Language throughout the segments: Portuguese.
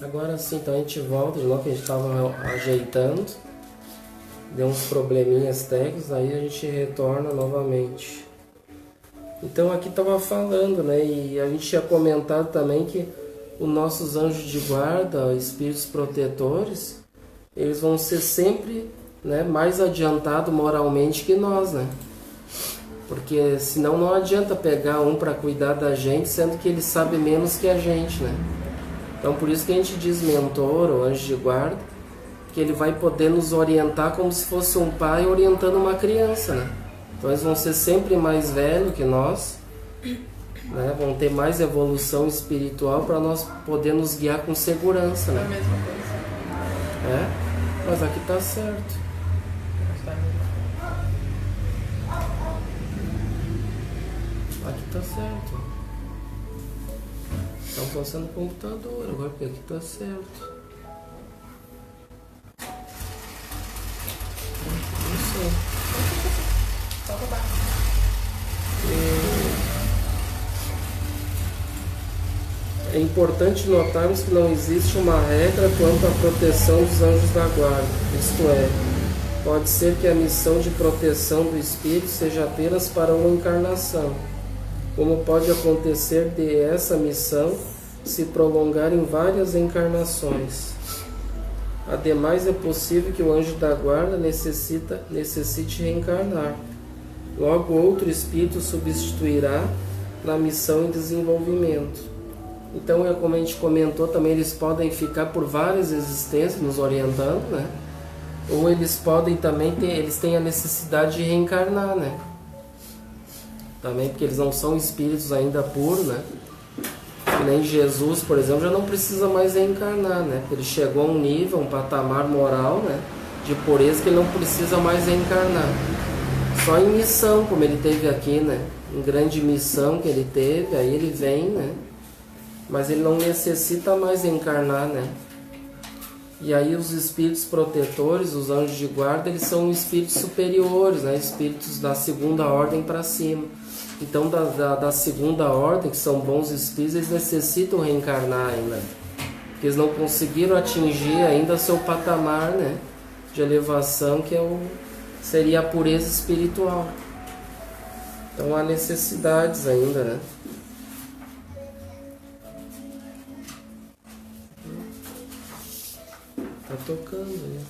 Agora sim, então a gente volta de novo, que a gente estava ajeitando. Deu uns probleminhas técnicos, aí a gente retorna novamente. Então aqui estava falando, né? E a gente tinha comentado também que os nossos anjos de guarda, espíritos protetores, eles vão ser sempre, né, mais adiantados moralmente que nós, né? Porque senão não adianta pegar um para cuidar da gente, sendo que ele sabe menos que a gente, né? Então por isso que a gente diz mentor ou anjo de guarda, que ele vai poder nos orientar como se fosse um pai orientando uma criança, né? Então eles vão ser sempre mais velhos que nós, né? Vão ter mais evolução espiritual para nós poder nos guiar com segurança, né? É a mesma coisa. É? Mas aqui tá certo. Aqui tá certo. Estão passando o computador, agora porque aqui tá certo. Não sei. Toca baixo. É importante notarmos que não existe uma regra quanto à proteção dos anjos da guarda, isto é, pode ser que a missão de proteção do espírito seja apenas para uma encarnação, como pode acontecer de essa missão se prolongar em várias encarnações. Ademais, é possível que o anjo da guarda necessite reencarnar. Logo, outro espírito substituirá na missão em desenvolvimento. Então, como a gente comentou também, eles podem ficar por várias existências nos orientando, né? Ou eles podem também eles têm a necessidade de reencarnar, né? Também porque eles não são espíritos ainda puros, né? Que nem Jesus, por exemplo, já não precisa mais reencarnar, né? Porque ele chegou a um nível, um patamar moral, né, de pureza, que ele não precisa mais reencarnar. Só em missão, como ele teve aqui, né? Em grande missão que ele teve, aí ele vem, né? Mas ele não necessita mais reencarnar, né? E aí os espíritos protetores, os anjos de guarda, eles são espíritos superiores, né? Espíritos da segunda ordem para cima. Então da segunda ordem, que são bons espíritos, eles necessitam reencarnar ainda. Porque eles não conseguiram atingir ainda seu patamar, né, de elevação, que seria a pureza espiritual. Então há necessidades ainda, né? Tá tocando, né?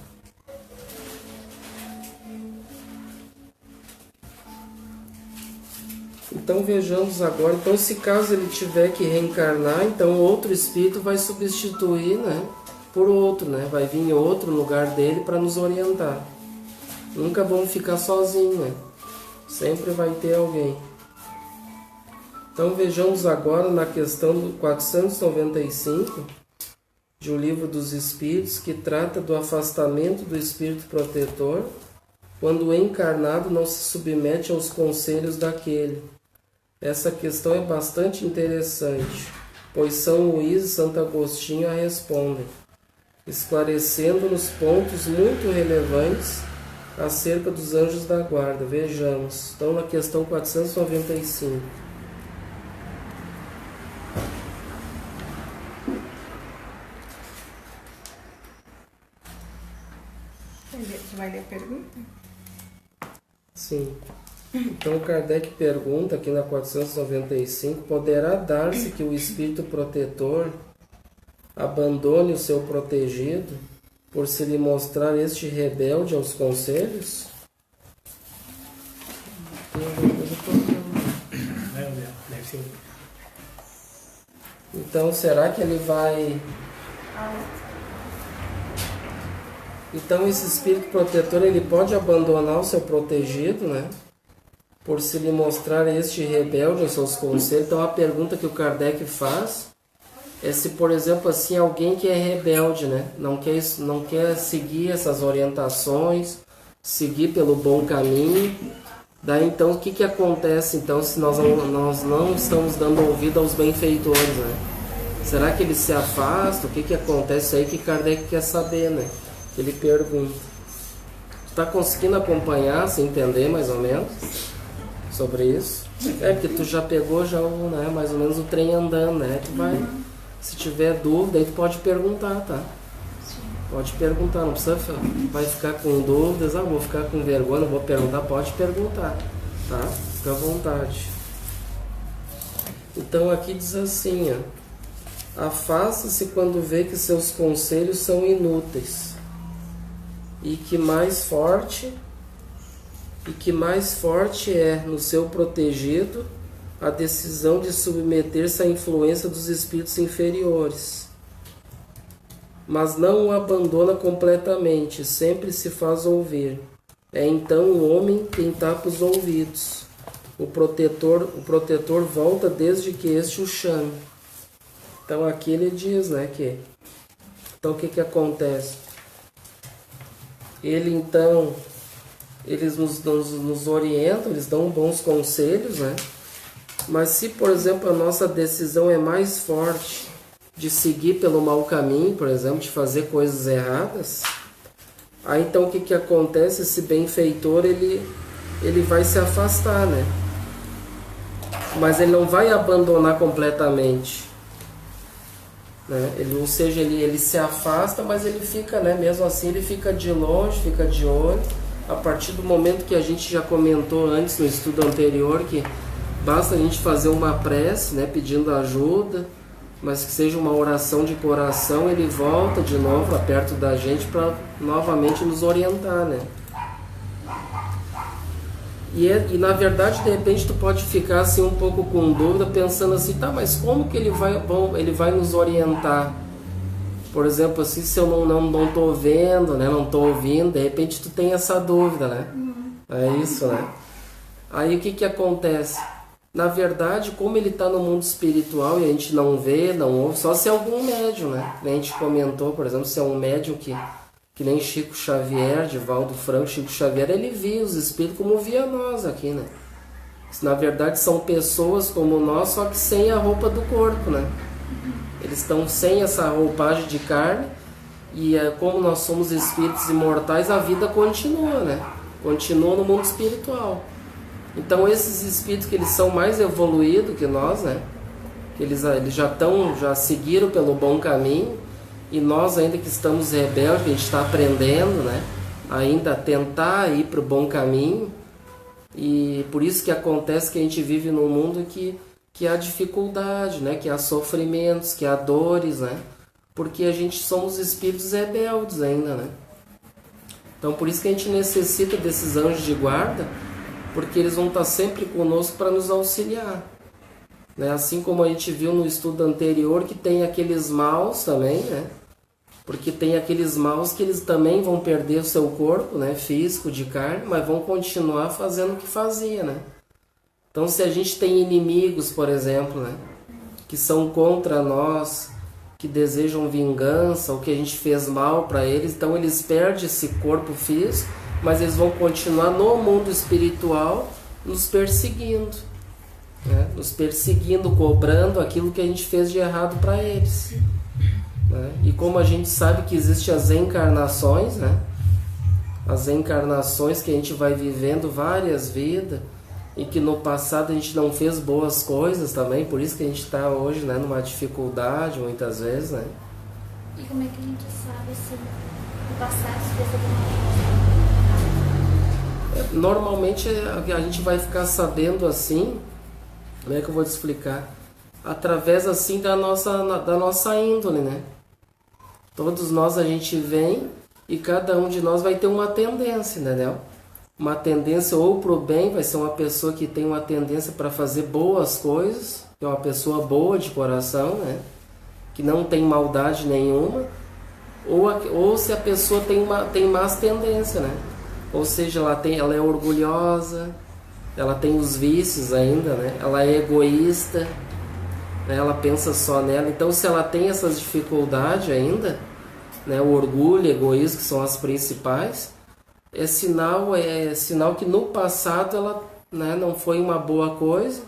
Então vejamos agora, então se caso ele tiver que reencarnar, então outro espírito vai substituir, né, por outro, né? Vai vir outro no lugar dele para nos orientar. Nunca vamos ficar sozinhos, né? Sempre vai ter alguém. Então vejamos agora na questão do 495 de O Livro dos Espíritos, que trata do afastamento do espírito protetor quando o encarnado não se submete aos conselhos daquele. Essa questão é bastante interessante, pois São Luís e Santo Agostinho a respondem, esclarecendo-nos pontos muito relevantes acerca dos anjos da guarda. Vejamos, então na questão 495. Você vai ler a pergunta? Sim. Então Kardec pergunta aqui na 495, poderá dar-se que o espírito protetor abandone o seu protegido por se lhe mostrar este rebelde aos conselhos? Tem alguma coisa Deve ser. Então será que ele vai... Então esse espírito protetor ele pode abandonar o seu protegido, né, por se lhe mostrar este rebelde aos seus conselhos? Então a pergunta que o Kardec faz é se, por exemplo, assim, alguém que é rebelde, né, não quer seguir essas orientações, seguir pelo bom caminho, daí então o que acontece então se nós não estamos dando ouvido aos benfeitores, né? Será que ele se afasta? O que acontece aí que Kardec quer saber, né? Ele pergunta. Tu tá conseguindo acompanhar, se entender mais ou menos sobre isso? É porque tu já pegou já, né, mais ou menos o trem andando, né? Tu vai Se tiver dúvida, aí tu pode perguntar, tá? Sim. Pode perguntar, não precisa vai ficar com dúvidas, vou ficar com vergonha, não vou perguntar, pode perguntar, tá? Fica à vontade. Então aqui diz assim, ó, afasta-se quando vê que seus conselhos são inúteis e que mais forte é no seu protegido a decisão de submeter-se à influência dos espíritos inferiores. Mas não o abandona completamente, sempre se faz ouvir. É então o homem quem tapa os ouvidos. O protetor volta desde que este o chame. Então aqui ele diz, né, que... Então o que acontece? Eles nos orientam, eles dão bons conselhos, né? Mas se, por exemplo, a nossa decisão é mais forte de seguir pelo mau caminho, por exemplo, de fazer coisas erradas, aí então o que acontece? Esse benfeitor, ele vai se afastar, né? Mas ele não vai abandonar completamente, né? Ou seja, ele se afasta, mas ele fica, né? Mesmo assim, ele fica de longe, fica de olho. A partir do momento que a gente já comentou antes no estudo anterior, que basta a gente fazer uma prece, né, pedindo ajuda, mas que seja uma oração de coração, ele volta de novo lá perto da gente para novamente nos orientar, né? E na verdade, de repente, tu pode ficar assim um pouco com dúvida, pensando assim, tá, mas como que ele vai nos orientar? Por exemplo, assim, se eu não tô vendo, né, não tô ouvindo, de repente tu tem essa dúvida, né? É isso, né? Aí o que acontece? Na verdade, como ele está no mundo espiritual e a gente não vê, não ouve, só se é algum médium, né? A gente comentou, por exemplo, se é um médium que nem Chico Xavier, Divaldo Franco, Chico Xavier, ele via os espíritos como via nós aqui, né? Na verdade, são pessoas como nós, só que sem a roupa do corpo, né? Eles estão sem essa roupagem de carne e como nós somos espíritos imortais, a vida continua, né? Continua no mundo espiritual. Então esses espíritos que eles são mais evoluídos que nós, né? Que eles já seguiram pelo bom caminho e nós ainda que estamos rebeldes, que a gente está aprendendo, né? Ainda a tentar ir para o bom caminho. E por isso que acontece que a gente vive num mundo que há dificuldade, né? Que há sofrimentos, que há dores, né? Porque a gente somos espíritos rebeldes ainda, né? Então por isso que a gente necessita desses anjos de guarda, porque eles vão estar sempre conosco para nos auxiliar, né? Assim como a gente viu no estudo anterior que tem aqueles maus também, né? Porque tem aqueles maus que eles também vão perder o seu corpo, né? Físico, de carne, mas vão continuar fazendo o que fazia, né? Então se a gente tem inimigos, por exemplo, né? Que são contra nós, que desejam vingança, ou que a gente fez mal para eles, então eles perdem esse corpo físico, mas eles vão continuar no mundo espiritual nos perseguindo, né? Nos perseguindo, cobrando aquilo que a gente fez de errado para eles, né? E como a gente sabe que existem as encarnações, né? As encarnações que a gente vai vivendo várias vidas e que no passado a gente não fez boas coisas também, por isso que a gente está hoje, né, numa dificuldade muitas vezes, né? E como é que a gente sabe se no passado se fez alguma coisa? Normalmente a gente vai ficar sabendo assim, como é que eu vou te explicar? Através assim da nossa índole, né? Todos nós a gente vem e cada um de nós vai ter uma tendência, entendeu? Uma tendência ou para o bem, vai ser uma pessoa que tem uma tendência para fazer boas coisas, que é uma pessoa boa de coração, né? Que não tem maldade nenhuma, ou se a pessoa tem más tendências, né? Ou seja, ela é orgulhosa, ela tem os vícios ainda, né? Ela é egoísta, né? Ela pensa só nela. Então, se ela tem essas dificuldades ainda, né? O orgulho, o egoísmo, que são as principais, é sinal que no passado ela, né, não foi uma boa coisa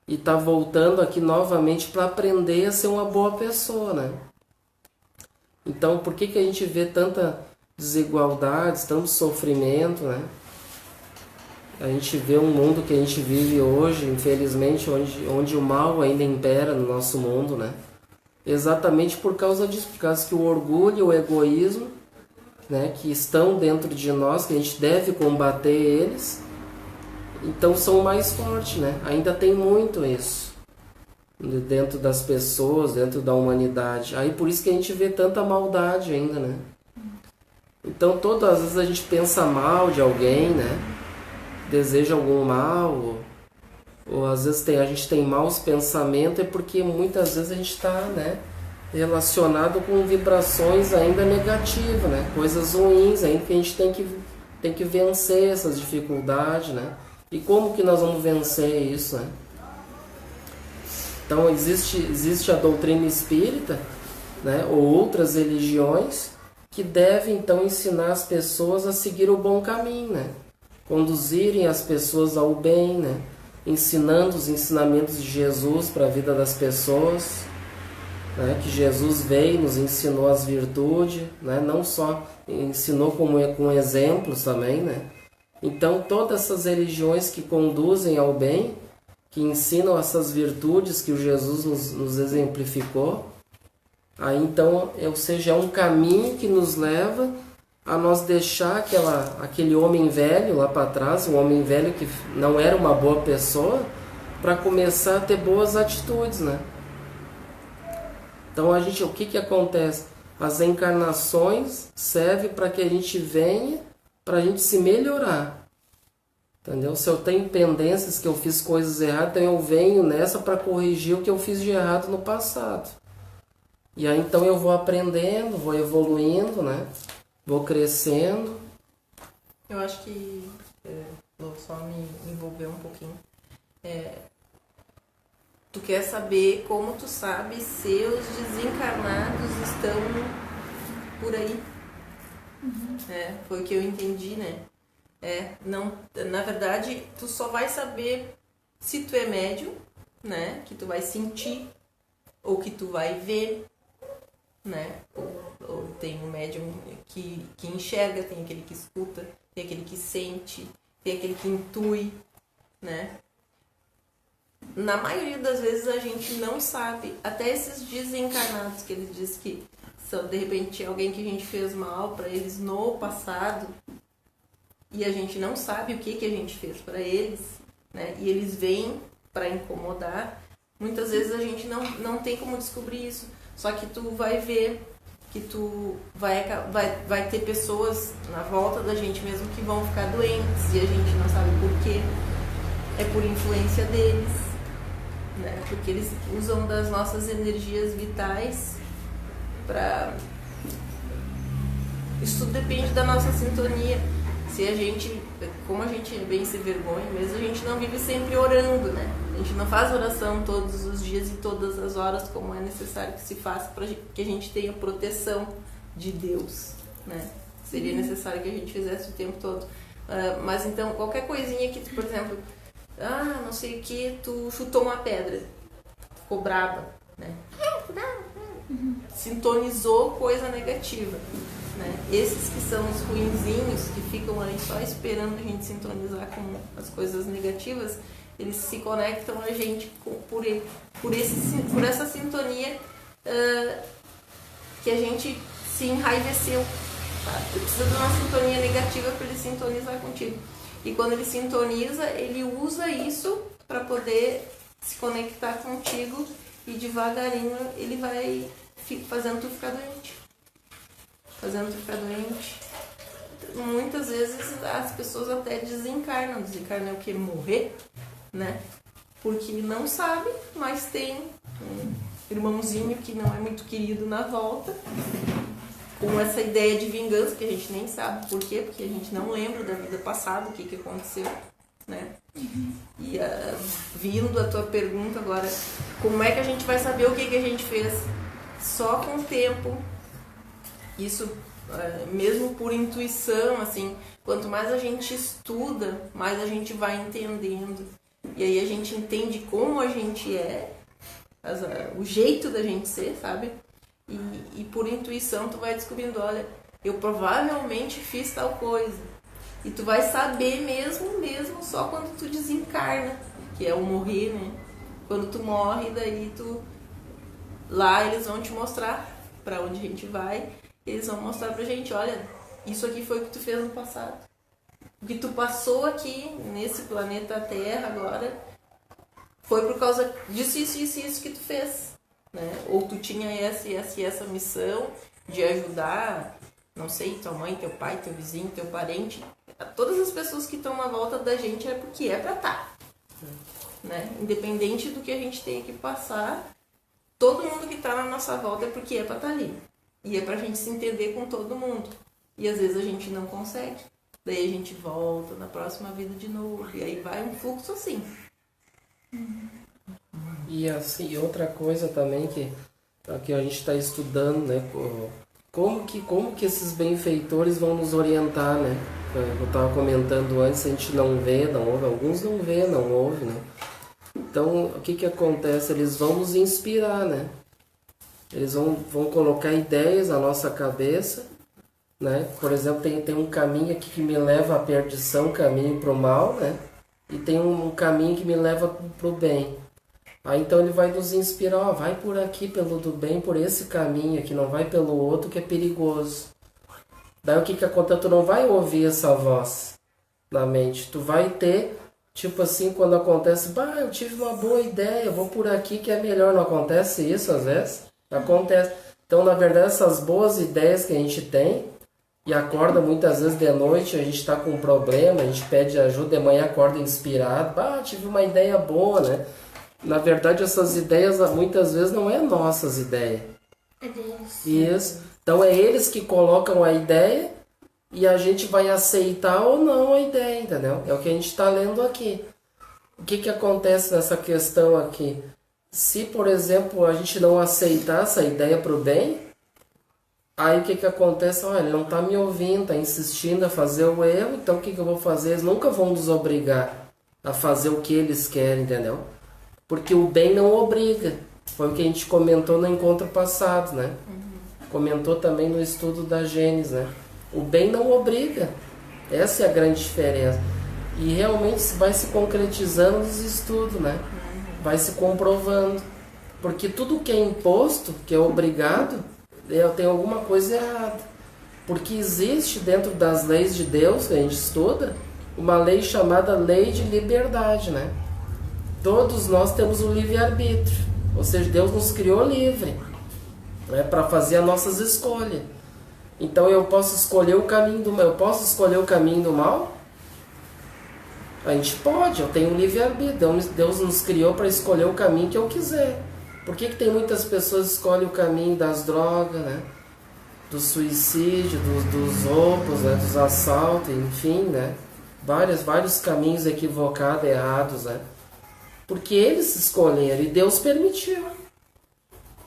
e está voltando aqui novamente para aprender a ser uma boa pessoa, né? Então, por que a gente vê tanta desigualdades, tanto sofrimento, né? A gente vê um mundo que a gente vive hoje, infelizmente, onde o mal ainda impera no nosso mundo, né? exatamente por causa disso, por causa que o orgulho e o egoísmo, né, que estão dentro de nós, que a gente deve combater eles, então são mais fortes, né? Ainda tem muito isso dentro das pessoas, dentro da humanidade. Aí por isso que a gente vê tanta maldade ainda, né? Então todas as vezes a gente pensa mal de alguém, né? Deseja algum mal, ou às vezes a gente tem maus pensamentos, é porque muitas vezes a gente está, né, relacionado com vibrações ainda negativas, né? Coisas ruins ainda que a gente tem que vencer essas dificuldades, né? E como que nós vamos vencer isso, né? Então existe a doutrina espírita, né, ou outras religiões que devem então ensinar as pessoas a seguir o bom caminho, né? Conduzirem as pessoas ao bem, né? Ensinando os ensinamentos de Jesus para a vida das pessoas, né? Que Jesus veio, nos ensinou as virtudes, né? Não só ensinou com exemplos também, né? Então todas essas religiões que conduzem ao bem, que ensinam essas virtudes que o Jesus nos exemplificou, aí então, ou seja, é um caminho que nos leva a nós deixar aquele homem velho lá para trás, um homem velho que não era uma boa pessoa, para começar a ter boas atitudes, né? Então o que acontece? As encarnações servem para que a gente venha, para a gente se melhorar. Entendeu? Se eu tenho pendências, que eu fiz coisas erradas, então eu venho nessa para corrigir o que eu fiz de errado no passado. E aí então eu vou aprendendo, vou evoluindo, né? Vou crescendo. Eu acho que, vou só me envolver um pouquinho. Tu quer saber como tu sabe se os desencarnados estão por aí. Foi o que eu entendi, né? Não, na verdade, tu só vai saber se tu é médium, né? Que tu vai sentir, ou que tu vai ver, né? Ou tem um médium que enxerga, tem aquele que escuta, tem aquele que sente, tem aquele que intui, né? Na maioria das vezes a gente não sabe, até esses desencarnados que eles dizem que são, de repente, alguém que a gente fez mal para eles no passado, e a gente não sabe o que a gente fez para eles, né? E eles vêm para incomodar. Muitas vezes a gente não tem como descobrir isso. Só que tu vai ver que tu vai ter pessoas na volta da gente mesmo que vão ficar doentes e a gente não sabe por quê. É por influência deles, né? Porque eles usam das nossas energias vitais para... Isso tudo depende da nossa sintonia. Se a gente, como a gente é bem sem vergonha mesmo, a gente não vive sempre orando, né? A gente não faz oração todos os dias e todas as horas como é necessário que se faça para que a gente tenha proteção de Deus, né? Seria necessário que a gente fizesse o tempo todo. Mas então, qualquer coisinha que, por exemplo, não sei o que, tu chutou uma pedra, ficou braba, né? Sintonizou coisa negativa. Né? Esses que são os ruinzinhos, que ficam ali só esperando a gente sintonizar com as coisas negativas, eles se conectam a gente por essa sintonia que a gente se enraiveceu. Tá? Precisa de uma sintonia negativa para ele sintonizar contigo. E quando ele sintoniza, ele usa isso para poder se conectar contigo e devagarinho ele vai fazendo tu ficar doente. Muitas vezes as pessoas até desencarnam. Desencarnam é o que? Morrer, né? Porque não sabe, mas tem um irmãozinho que não é muito querido na volta, com essa ideia de vingança, que a gente nem sabe por quê, porque a gente não lembra da vida passada, o que aconteceu, né? E vindo a tua pergunta agora, como é que a gente vai saber o que a gente fez? Só com o tempo. Isso, mesmo por intuição, assim, quanto mais a gente estuda, mais a gente vai entendendo. E aí a gente entende como a gente é, o jeito da gente ser, sabe? E por intuição tu vai descobrindo, olha, eu provavelmente fiz tal coisa. E tu vai saber mesmo só quando tu desencarna, que é o morrer, né? Quando tu morre, daí tu Lá eles vão te mostrar para onde a gente vai, eles vão mostrar pra gente, olha, isso aqui foi o que tu fez no passado. O que tu passou aqui nesse planeta Terra agora foi por causa disso, isso que tu fez, né? Ou tu tinha essa missão de ajudar, não sei, tua mãe, teu pai, teu vizinho, teu parente, todas as pessoas que estão na volta da gente é porque é pra estar, né? Independente do que a gente tenha que passar, todo mundo que tá na nossa volta é porque é pra estar ali. E é pra gente se entender com todo mundo. E às vezes a gente não consegue. Daí a gente volta na próxima vida de novo. E aí vai um fluxo assim. E assim, outra coisa também que a gente está estudando, né? Como que esses benfeitores vão nos orientar, né? Eu estava comentando antes, a gente não vê, não ouve, alguns não vê, não ouve, né? Então, o que acontece? Eles vão nos inspirar, né? Eles vão colocar ideias na nossa cabeça, né? Por exemplo, tem um caminho aqui que me leva à perdição, caminho para o mal, né? E tem um caminho que me leva para o bem. Aí então ele vai nos inspirar, ó, vai por aqui pelo do bem, por esse caminho aqui, não vai pelo outro que é perigoso. Daí o que acontece? Tu não vai ouvir essa voz na mente, tu vai ter, tipo assim, quando acontece, eu tive uma boa ideia, eu vou por aqui que é melhor, não acontece isso às vezes? Acontece. Então, na verdade, essas boas ideias que a gente tem, e acorda muitas vezes de noite, a gente está com um problema, a gente pede ajuda, de manhã acorda inspirado, tive uma ideia boa, né? Na verdade, essas ideias muitas vezes não é nossas ideias. É deles. Isso. Então é eles que colocam a ideia e a gente vai aceitar ou não a ideia, entendeu? É o que a gente está lendo aqui. O que acontece nessa questão aqui? Se, por exemplo, a gente não aceitar essa ideia para o bem, aí o que acontece? Olha, ele não está me ouvindo, está insistindo a fazer o erro, então o que eu vou fazer? Eles nunca vão nos obrigar a fazer o que eles querem, entendeu? Porque o bem não obriga. Foi o que a gente comentou no encontro passado, né? Comentou também no estudo da Gênesis, né? O bem não obriga. Essa é a grande diferença. E realmente vai se concretizando nos estudos, né? Vai se comprovando. Porque tudo que é imposto, que é obrigado, tem alguma coisa errada. Porque existe dentro das leis de Deus, que a gente estuda, uma lei chamada lei de liberdade, né? Todos nós temos o livre-arbítrio, ou seja, Deus nos criou livre, né, para fazer as nossas escolhas. Então eu posso escolher o caminho do mal. Eu posso escolher o caminho do mal? A gente pode, eu tenho um livre-arbítrio. Deus nos criou para escolher o caminho que eu quiser. Por que tem muitas pessoas que escolhem o caminho das drogas, né? Do suicídio, dos roubos, né? Dos assaltos, enfim, né? Vários caminhos equivocados, errados, né? Porque eles escolheram e Deus permitiu.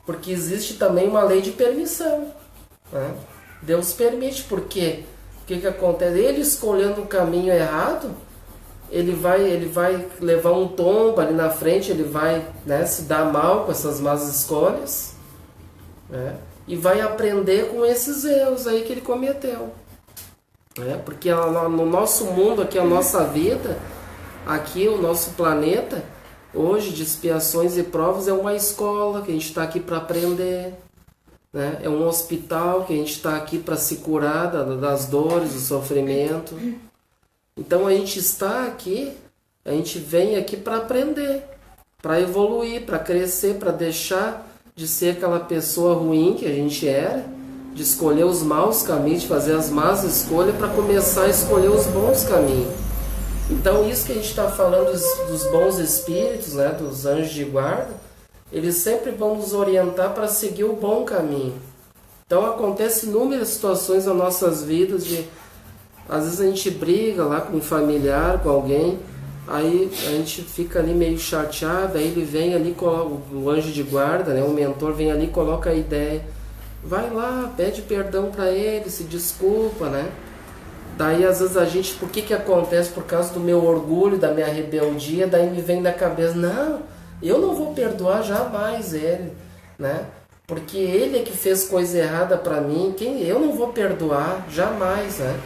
Porque existe também uma lei de permissão, né? Deus permite, porque o que acontece? Ele escolhendo um caminho errado, ele vai levar um tombo ali na frente, ele vai, né, se dar mal com essas más escolhas, né? E vai aprender com esses erros aí que ele cometeu, né? Porque no nosso mundo, aqui a nossa vida, aqui o nosso planeta, hoje de expiações e provas, é uma escola que a gente está aqui para aprender, né? É um hospital que a gente está aqui para se curar das dores, do sofrimento. Então a gente está aqui, a gente vem aqui para aprender, para evoluir, para crescer, para deixar de ser aquela pessoa ruim que a gente era, de escolher os maus caminhos, de fazer as más escolhas, para começar a escolher os bons caminhos. Então isso que a gente está falando dos bons espíritos, né, dos anjos de guarda, eles sempre vão nos orientar para seguir o bom caminho. Então acontece inúmeras situações nas nossas vidas de, às vezes a gente briga lá com um familiar, com alguém, aí a gente fica ali meio chateado, aí ele vem ali, o anjo de guarda, né, o mentor vem ali e coloca a ideia, vai lá, pede perdão para ele, se desculpa, né? Daí às vezes a gente, por que acontece? Por causa do meu orgulho, da minha rebeldia, daí me vem na cabeça, não, eu não vou perdoar jamais ele, né? Porque ele é que fez coisa errada para mim, eu não vou perdoar, jamais, né?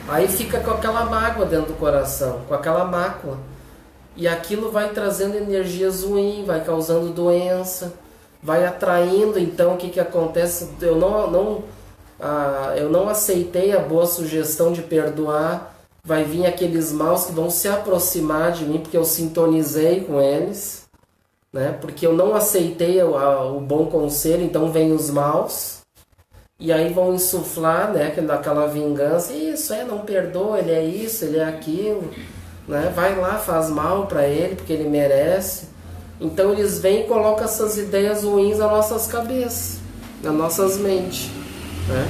Aí fica com aquela mágoa dentro do coração, com aquela mácula. E aquilo vai trazendo energias ruins, vai causando doença, vai atraindo. Então o que que acontece? Eu não aceitei a boa sugestão de perdoar, vai vir aqueles maus que vão se aproximar de mim porque eu sintonizei com eles, né? Porque eu não aceitei o bom conselho, então vem os maus e aí vão insuflar, né, aquela vingança. Isso não perdoa, ele é isso, ele é aquilo, né? Vai lá, faz mal para ele porque ele merece. Então eles vêm e colocam essas ideias ruins nas nossas cabeças, nas nossas mentes, né?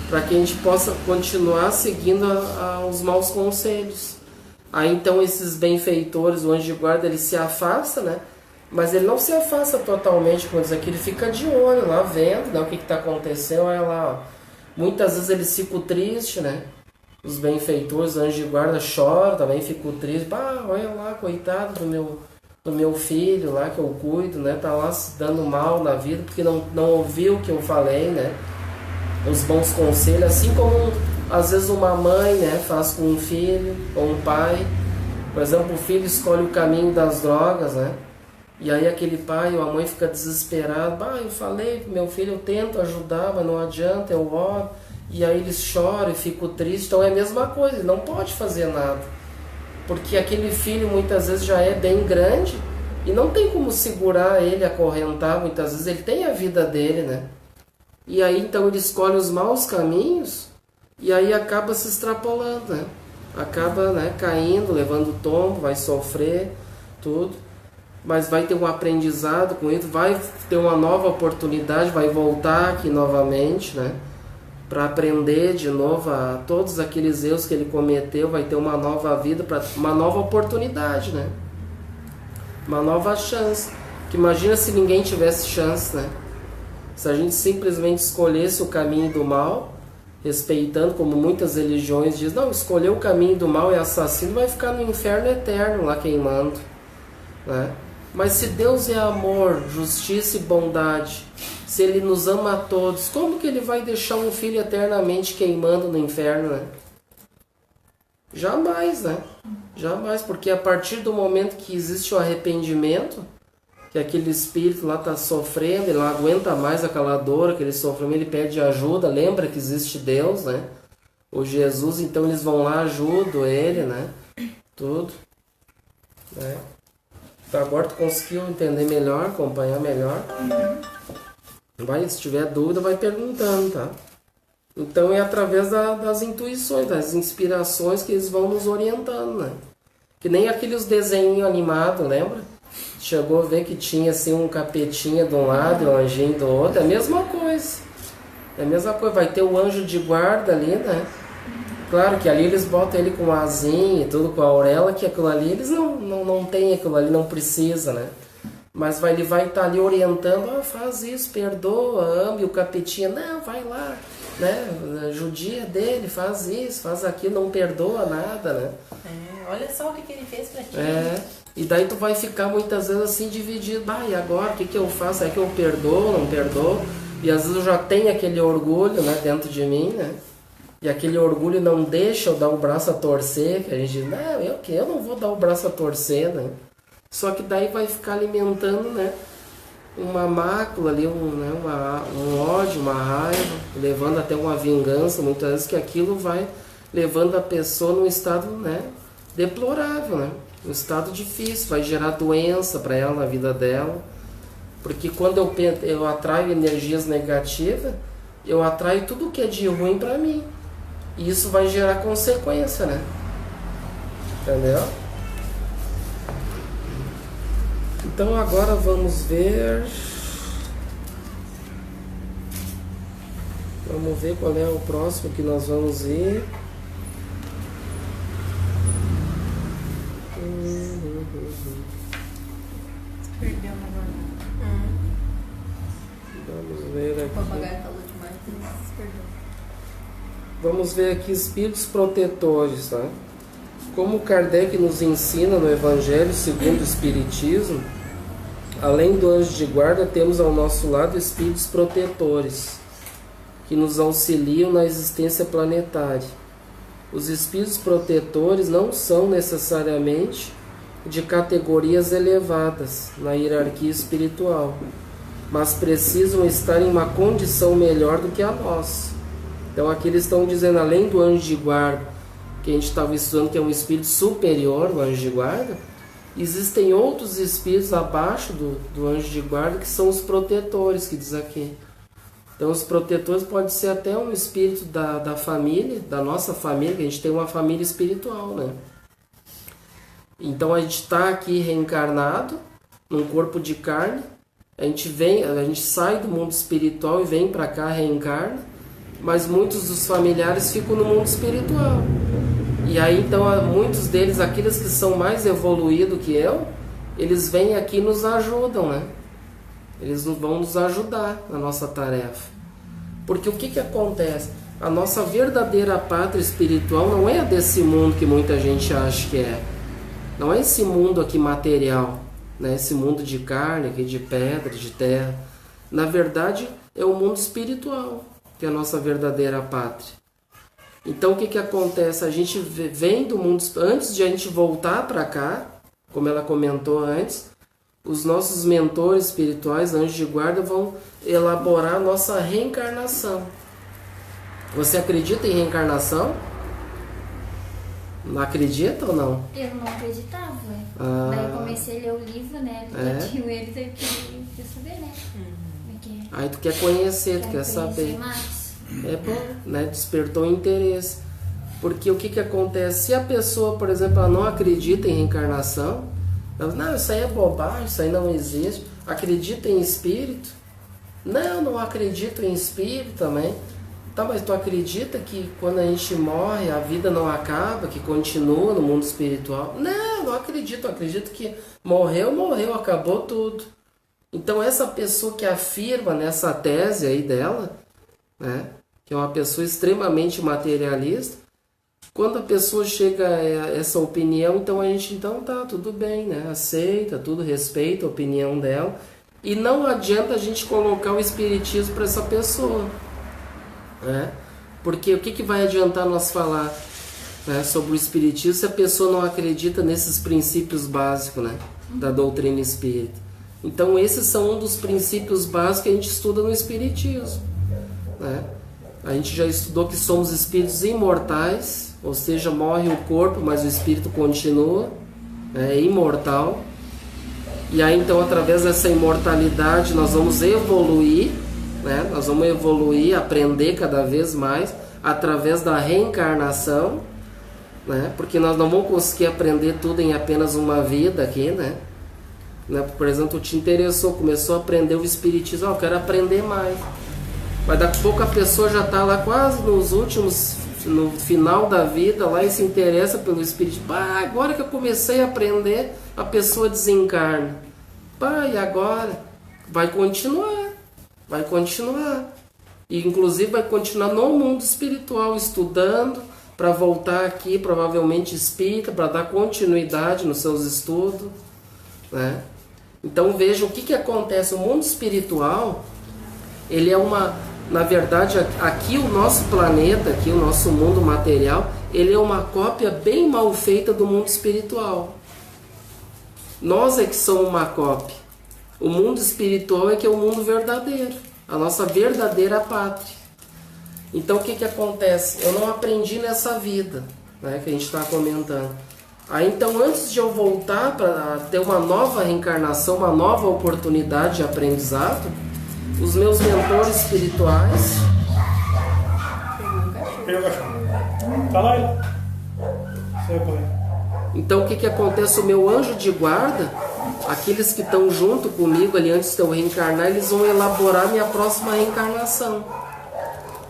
Para que a gente possa continuar seguindo os maus conselhos. Aí então esses benfeitores, o anjo de guarda, ele se afasta, né? Mas ele não se afasta totalmente, como diz aqui, ele fica de olho lá, vendo, né, o que está acontecendo. Olha lá, ó. Muitas vezes eles ficam tristes, né? Os benfeitores, o anjo de guarda choram, também ficam tristes. Olha lá, coitado do meu filho lá que eu cuido, né? Tá lá se dando mal na vida porque não ouviu o que eu falei, né? Os bons conselhos, assim como às vezes uma mãe, né, faz com um filho ou um pai. Por exemplo, o filho escolhe o caminho das drogas, né? E aí aquele pai ou a mãe fica desesperado. Eu falei pro meu filho, eu tento ajudar, mas não adianta, eu oro. E aí eles choram e ficam tristes. Então é a mesma coisa, ele não pode fazer nada. Porque aquele filho muitas vezes já é bem grande e não tem como segurar ele, acorrentar. Muitas vezes ele tem a vida dele, né? E aí então ele escolhe os maus caminhos e aí acaba se extrapolando, né? Acaba, né, caindo, levando tombo, vai sofrer, tudo. Mas vai ter um aprendizado com isso, vai ter uma nova oportunidade, vai voltar aqui novamente, né? Para aprender de novo a todos aqueles erros que ele cometeu, vai ter uma nova vida, uma nova oportunidade, né? Uma nova chance. Que imagina se ninguém tivesse chance, né? Se a gente simplesmente escolhesse o caminho do mal, respeitando, como muitas religiões dizem, não, escolher o caminho do mal é assassino, vai ficar no inferno eterno lá queimando, né? Mas se Deus é amor, justiça e bondade, se Ele nos ama a todos, como que Ele vai deixar um filho eternamente queimando no inferno, né? Jamais, né? Jamais, porque a partir do momento que existe o arrependimento, que aquele espírito lá está sofrendo, ele não aguenta mais aquela dor, aquele sofrimento, ele pede ajuda, lembra que existe Deus, né? O Jesus, então eles vão lá, ajudam ele, né? Tudo, né? Então agora tu conseguiu entender melhor, acompanhar melhor. Se tiver dúvida, vai perguntando, tá? Então é através das intuições, das inspirações que eles vão nos orientando, né? Que nem aqueles desenhos animados, lembra? Chegou a ver que tinha assim um capetinha de um lado e um anjinho do outro. É a mesma coisa. É a mesma coisa. Vai ter o anjo de guarda ali, né? Claro que ali eles botam ele com asinha e tudo, com a auréola, que aquilo ali eles não tem, aquilo ali não precisa, né? Mas ele vai estar ali orientando, faz isso, perdoa, ame o capetinha, não, vai lá, né? Judia dele, faz isso, faz aquilo, não perdoa nada, né? Olha só o que ele fez pra ti. E daí tu vai ficar muitas vezes assim dividido, e agora o que eu faço? É que eu perdoo, não perdoo? E às vezes eu já tenho aquele orgulho, né, dentro de mim, né? E aquele orgulho não deixa eu dar o braço a torcer, que a gente diz, não, eu não vou dar o braço a torcer, né? Só que daí vai ficar alimentando, né, uma mácula ali, um ódio, uma raiva, levando até uma vingança, muitas vezes, que aquilo vai levando a pessoa num estado, né, deplorável, né? Um estado difícil, vai gerar doença para ela na vida dela. Porque quando eu atraio energias negativas, eu atraio tudo que é de ruim para mim. E isso vai gerar consequência, né? Entendeu? Então agora vamos ver... Vamos ver qual é o próximo que nós vamos ir. Perdeu agora. Vamos ver aqui. O papagaio falou demais, perdeu. Vamos ver aqui espíritos protetores, tá? Como Kardec nos ensina no Evangelho segundo o Espiritismo, além do anjo de guarda, temos ao nosso lado espíritos protetores, que nos auxiliam na existência planetária. Os espíritos protetores não são necessariamente de categorias elevadas na hierarquia espiritual. mas precisam estar em uma condição melhor do que a nossa. Então aqui eles estão dizendo, além do anjo de guarda, que a gente estava estudando que é um espírito superior, o anjo de guarda, existem outros espíritos abaixo do anjo de guarda, que são os protetores, que diz aqui. Então os protetores pode ser até um espírito da família, da nossa família, que a gente tem uma família espiritual, né? Então a gente está aqui reencarnado, num corpo de carne, a gente sai do mundo espiritual e vem para cá, reencarna, mas muitos dos familiares ficam no mundo espiritual. E aí então muitos deles, aqueles que são mais evoluídos que eu, eles vêm aqui e nos ajudam, né? Eles vão nos ajudar na nossa tarefa. Porque o que acontece? A nossa verdadeira pátria espiritual não é a desse mundo que muita gente acha que é. Não é esse mundo aqui material, né? Esse mundo de carne, aqui de pedra, de terra. Na verdade, é o mundo espiritual que é a nossa verdadeira pátria. Então o que acontece? A gente vem do mundo... Antes de a gente voltar para cá, como ela comentou antes, os nossos mentores espirituais, anjos de guarda, vão elaborar a nossa reencarnação. Você acredita em reencarnação? Não acredita ou não? Eu não acreditava. Daí eu comecei a ler o livro, né? Eu tinha eles, eu queria saber, né? Aí tu quer conhecer, tu quer saber. Mais. É bom, né? Despertou interesse. Porque o que acontece? Se a pessoa, por exemplo, ela não acredita em reencarnação, ela diz, não, isso aí é bobagem, isso aí não existe. Acredita em espírito? Não acredito em espírito também. Tá, mas tu acredita que quando a gente morre a vida não acaba, que continua no mundo espiritual? Não acredito. Eu acredito que morreu, acabou tudo. Então essa pessoa que afirma nessa tese aí dela, né, que é uma pessoa extremamente materialista, quando a pessoa chega a essa opinião, então a gente tá tudo bem, né? Aceita, tudo respeita a opinião dela. E não adianta a gente colocar o espiritismo para essa pessoa. Né? Porque o que vai adiantar nós falar, né, sobre o espiritismo se a pessoa não acredita nesses princípios básicos, né, da doutrina espírita? Então esses são um dos princípios básicos que a gente estuda no espiritismo, né? A gente já estudou que somos espíritos imortais, ou seja, morre o corpo, mas o espírito continua, é imortal. E aí então através dessa imortalidade nós vamos evoluir, né? Nós vamos evoluir, aprender cada vez mais através da reencarnação, né? Porque nós não vamos conseguir aprender tudo em apenas uma vida aqui, né? Por exemplo, tu te interessou, começou a aprender o espiritismo, eu quero aprender mais. Mas daqui a pouco a pessoa já está lá quase no final da vida, lá e se interessa pelo espiritismo. Agora que eu comecei a aprender, a pessoa desencarna. E agora? Vai continuar. E inclusive vai continuar no mundo espiritual, estudando, para voltar aqui, provavelmente espírita, para dar continuidade nos seus estudos, né? Então vejam o que acontece. O mundo espiritual, ele é na verdade, aqui o nosso planeta, aqui o nosso mundo material, ele é uma cópia bem mal feita do mundo espiritual. Nós é que somos uma cópia. O mundo espiritual é que é o mundo verdadeiro, a nossa verdadeira pátria. Então o que acontece? Eu não aprendi nessa vida, né, que a gente está comentando. Aí então antes de eu voltar para ter uma nova reencarnação, uma nova oportunidade de aprendizado, os meus mentores espirituais... Fala aí. Então o que acontece? O meu anjo de guarda, aqueles que estão junto comigo ali antes de eu reencarnar, eles vão elaborar minha próxima reencarnação.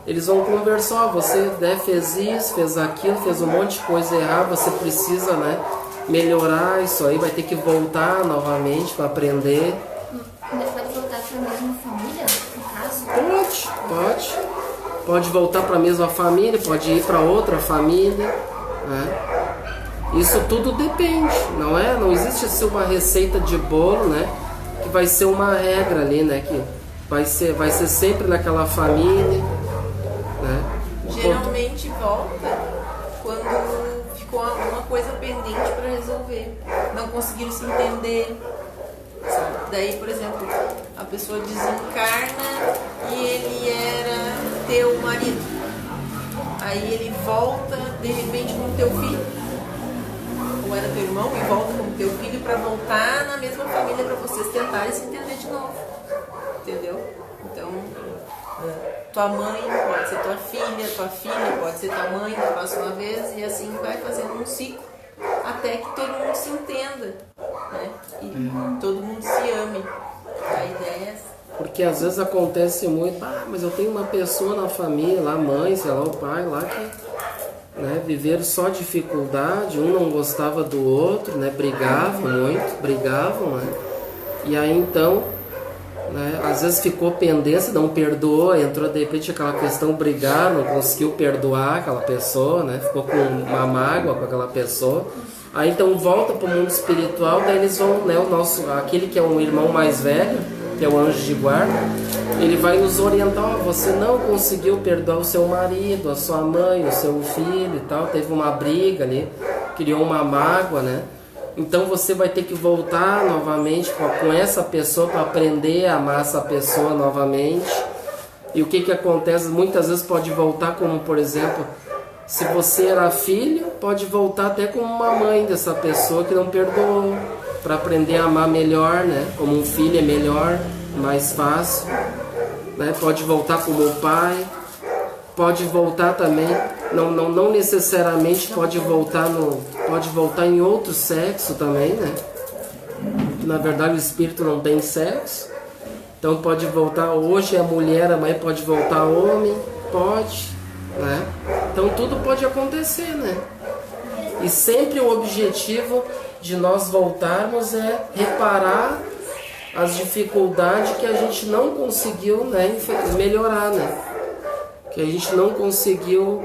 Eles vão conversar, você fez isso, fez aquilo, fez um monte de coisa errada, você precisa, né, melhorar isso aí, vai ter que voltar novamente para aprender. Mas pode voltar para a mesma família, no caso? Pode voltar para a mesma família, pode ir para outra família, né? Isso tudo depende, não existe assim uma receita de bolo, né, que vai ser uma regra ali, né, que vai ser sempre naquela família, né? Geralmente volta quando ficou alguma coisa pendente para resolver, não conseguiram se entender, sabe? Daí, por exemplo, a pessoa desencarna e ele era teu marido. Aí ele volta, de repente, como teu filho. Ou era teu irmão e volta como teu filho para voltar na mesma família para vocês tentarem se entender de novo. Entendeu? Então, tua mãe pode ser tua filha pode ser tua mãe da próxima vez, e assim vai fazendo um ciclo até que todo mundo se entenda, né? E todo mundo se ame. A ideia é essa. Porque às vezes acontece muito, mas eu tenho uma pessoa na família, lá a mãe, sei lá, o pai, lá que, né, viveram só dificuldade, um não gostava do outro, né, brigavam, né, e aí então, né, às vezes ficou pendência, não perdoou, entrou de repente aquela questão, brigar, não conseguiu perdoar aquela pessoa, né, ficou com uma mágoa com aquela pessoa, aí então volta para o mundo espiritual, daí eles vão, né, aquele que é um irmão mais velho, que é o anjo de guarda, ele vai nos orientar, você não conseguiu perdoar o seu marido, a sua mãe, o seu filho e tal, teve uma briga ali, criou uma mágoa, né? Então você vai ter que voltar novamente com essa pessoa para aprender a amar essa pessoa novamente. E o que acontece? Muitas vezes pode voltar como, por exemplo, se você era filho, pode voltar até como uma mãe dessa pessoa que não perdoou, para aprender a amar melhor, né? Como um filho é melhor, mais fácil, né? Pode voltar como o pai, pode voltar também, não necessariamente pode voltar em outro sexo também, né? Na verdade o espírito não tem sexo, então pode voltar, hoje é mulher, amanhã pode voltar homem, pode, né? Então tudo pode acontecer, né? E sempre o objetivo de nós voltarmos é reparar as dificuldades que a gente não conseguiu, né, melhorar, né? Que a gente não conseguiu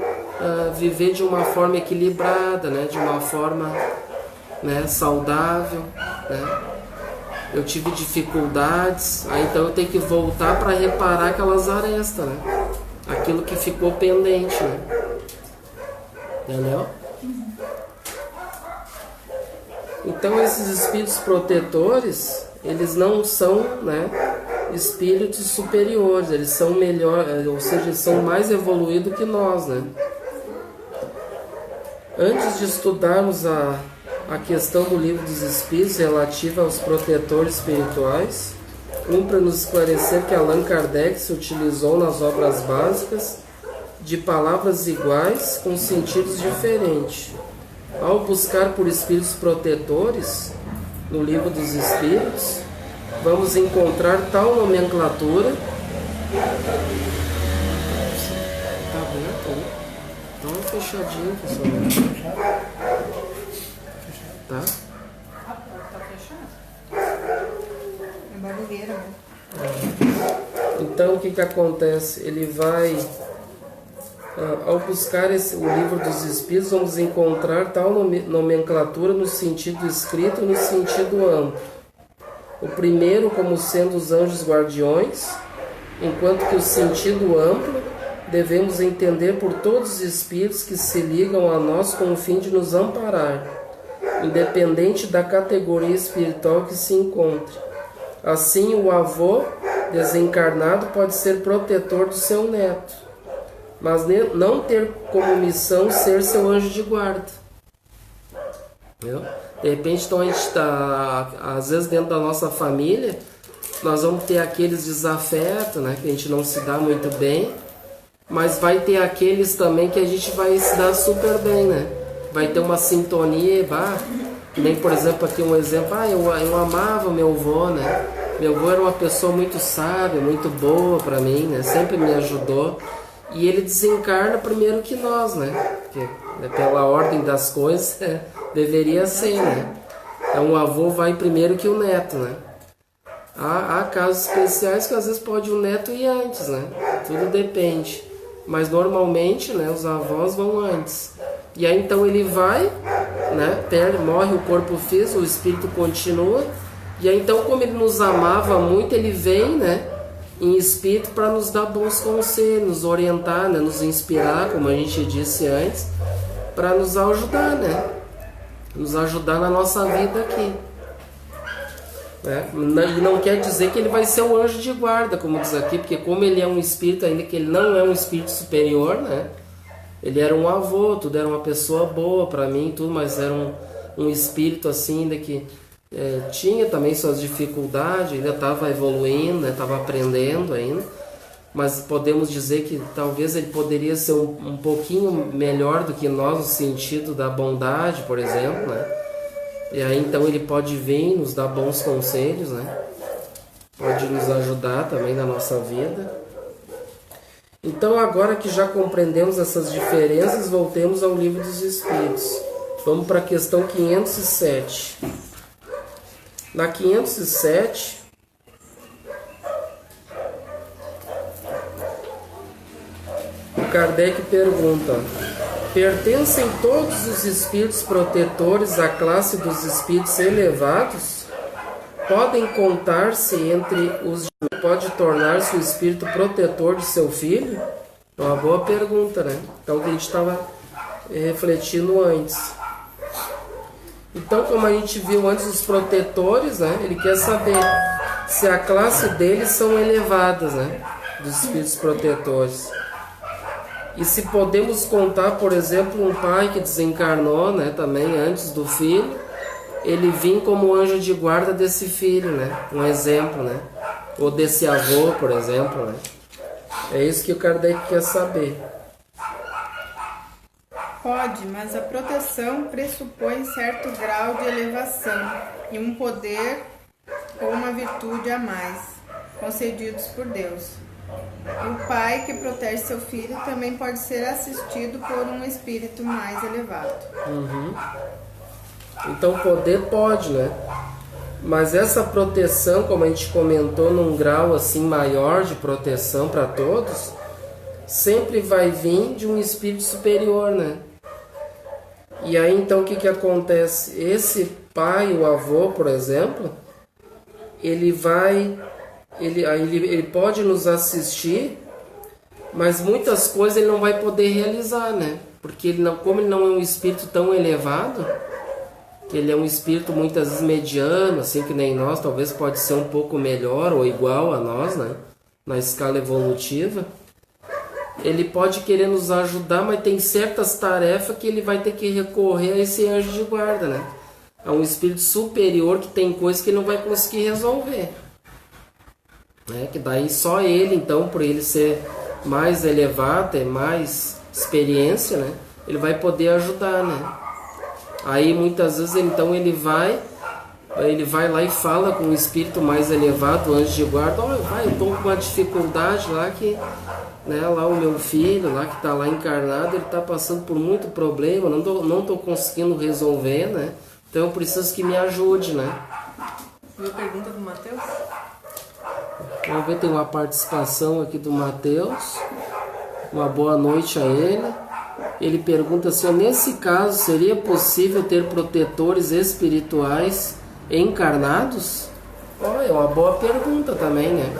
viver de uma forma equilibrada, né? De uma forma, né, saudável, né? Eu tive dificuldades, aí então eu tenho que voltar para reparar aquelas arestas, né? Aquilo que ficou pendente, né? Entendeu? Então esses espíritos protetores, eles não são, né, espíritos superiores, eles são melhor, ou seja, eles são mais evoluídos que nós, né? Antes de estudarmos a questão do livro dos espíritos relativa aos protetores espirituais, para nos esclarecer que Allan Kardec se utilizou nas obras básicas de palavras iguais com sentidos diferentes. Ao buscar por espíritos protetores, no livro dos espíritos, vamos encontrar tal nomenclatura. Tá aberto, né? Dá uma fechadinha, pessoal. Tá? Tá fechado. É barulheira, né? Então o que acontece? Ele vai... ao buscar o livro dos Espíritos, vamos encontrar tal nomenclatura no sentido escrito e no sentido amplo. O primeiro como sendo os anjos guardiões, enquanto que o sentido amplo devemos entender por todos os espíritos que se ligam a nós com o fim de nos amparar, independente da categoria espiritual que se encontre. Assim, o avô desencarnado pode ser protetor do seu neto, mas não ter como missão ser seu anjo de guarda. Entendeu? De repente, então, a gente está, às vezes, dentro da nossa família, nós vamos ter aqueles desafetos, né, que a gente não se dá muito bem, mas vai ter aqueles também que a gente vai se dar super bem, né? Vai ter uma sintonia, nem, por exemplo, aqui um exemplo, eu amava meu avô, né? Meu avô era uma pessoa muito sábia, muito boa para mim, né? Sempre me ajudou. E ele desencarna primeiro que nós, né? Porque, pela ordem das coisas, deveria ser, né? Então o avô vai primeiro que o neto, né? Há casos especiais que às vezes pode o neto ir antes, né? Tudo depende. Mas normalmente, né, os avós vão antes. E aí então ele vai, né? Morre o corpo físico, o espírito continua. E aí então, como ele nos amava muito, ele vem, né, em espírito para nos dar bons conselhos, nos orientar, né, nos inspirar, como a gente disse antes, para nos ajudar, né? Nos ajudar na nossa vida aqui. né? E não quer dizer que ele vai ser um anjo de guarda, como diz aqui, porque como ele é um espírito, ainda que ele não é um espírito superior, né? Ele era um avô, tudo era uma pessoa boa para mim, tudo, mas era um espírito assim, ainda que tinha também suas dificuldades, ainda estava evoluindo, né? Estava aprendendo ainda, mas podemos dizer que talvez ele poderia ser um pouquinho melhor do que nós no sentido da bondade, por exemplo, né? E aí então ele pode vir nos dar bons conselhos, né? Pode nos ajudar também na nossa vida. Então agora que já compreendemos essas diferenças, voltemos ao Livro dos Espíritos. Vamos para a questão 507. Na 507, o Kardec pergunta: pertencem todos os espíritos protetores à classe dos espíritos elevados? Podem contar-se entre os que pode tornar-se o espírito protetor de seu filho? É uma boa pergunta, né? Então, o que a gente estava refletindo antes. Então, como a gente viu antes, os protetores, né? Ele quer saber se a classe deles são elevadas, né? Dos espíritos protetores. E se podemos contar, por exemplo, um pai que desencarnou, né? Também antes do filho, ele vinha como anjo de guarda desse filho, né? Um exemplo, né? Ou desse avô, por exemplo, né? É isso que o Kardec quer saber. Pode, mas a proteção pressupõe certo grau de elevação e um poder ou uma virtude a mais, concedidos por Deus. E o pai que protege seu filho também pode ser assistido por um espírito mais elevado. Então poder pode, né? Mas essa proteção, como a gente comentou, num grau assim maior de proteção para todos, sempre vai vir de um espírito superior, né? E aí então o que acontece? Esse pai, o avô, por exemplo, ele pode nos assistir, mas muitas coisas ele não vai poder realizar, né? Porque como ele não é um espírito tão elevado, que ele é um espírito muitas vezes mediano, assim que nem nós, talvez pode ser um pouco melhor ou igual a nós, né? Na escala evolutiva. Ele pode querer nos ajudar, mas tem certas tarefas que ele vai ter que recorrer a esse anjo de guarda, né? A um espírito superior que tem coisas que ele não vai conseguir resolver. Né? Que daí só ele, então, por ele ser mais elevado, ter mais experiência, né? Ele vai poder ajudar, né? Aí muitas vezes então ele vai lá e fala com um espírito mais elevado, o anjo de guarda: olha, eu estou com uma dificuldade lá que, né, lá o meu filho, lá que está lá encarnado, ele está passando por muito problema, não tô conseguindo resolver, né? Então eu preciso que me ajude, né? Viu a pergunta do Matheus? Vamos ver, tem uma participação aqui do Matheus. Uma boa noite a ele. Ele pergunta assim: nesse caso, seria possível ter protetores espirituais encarnados? É uma boa pergunta também, né?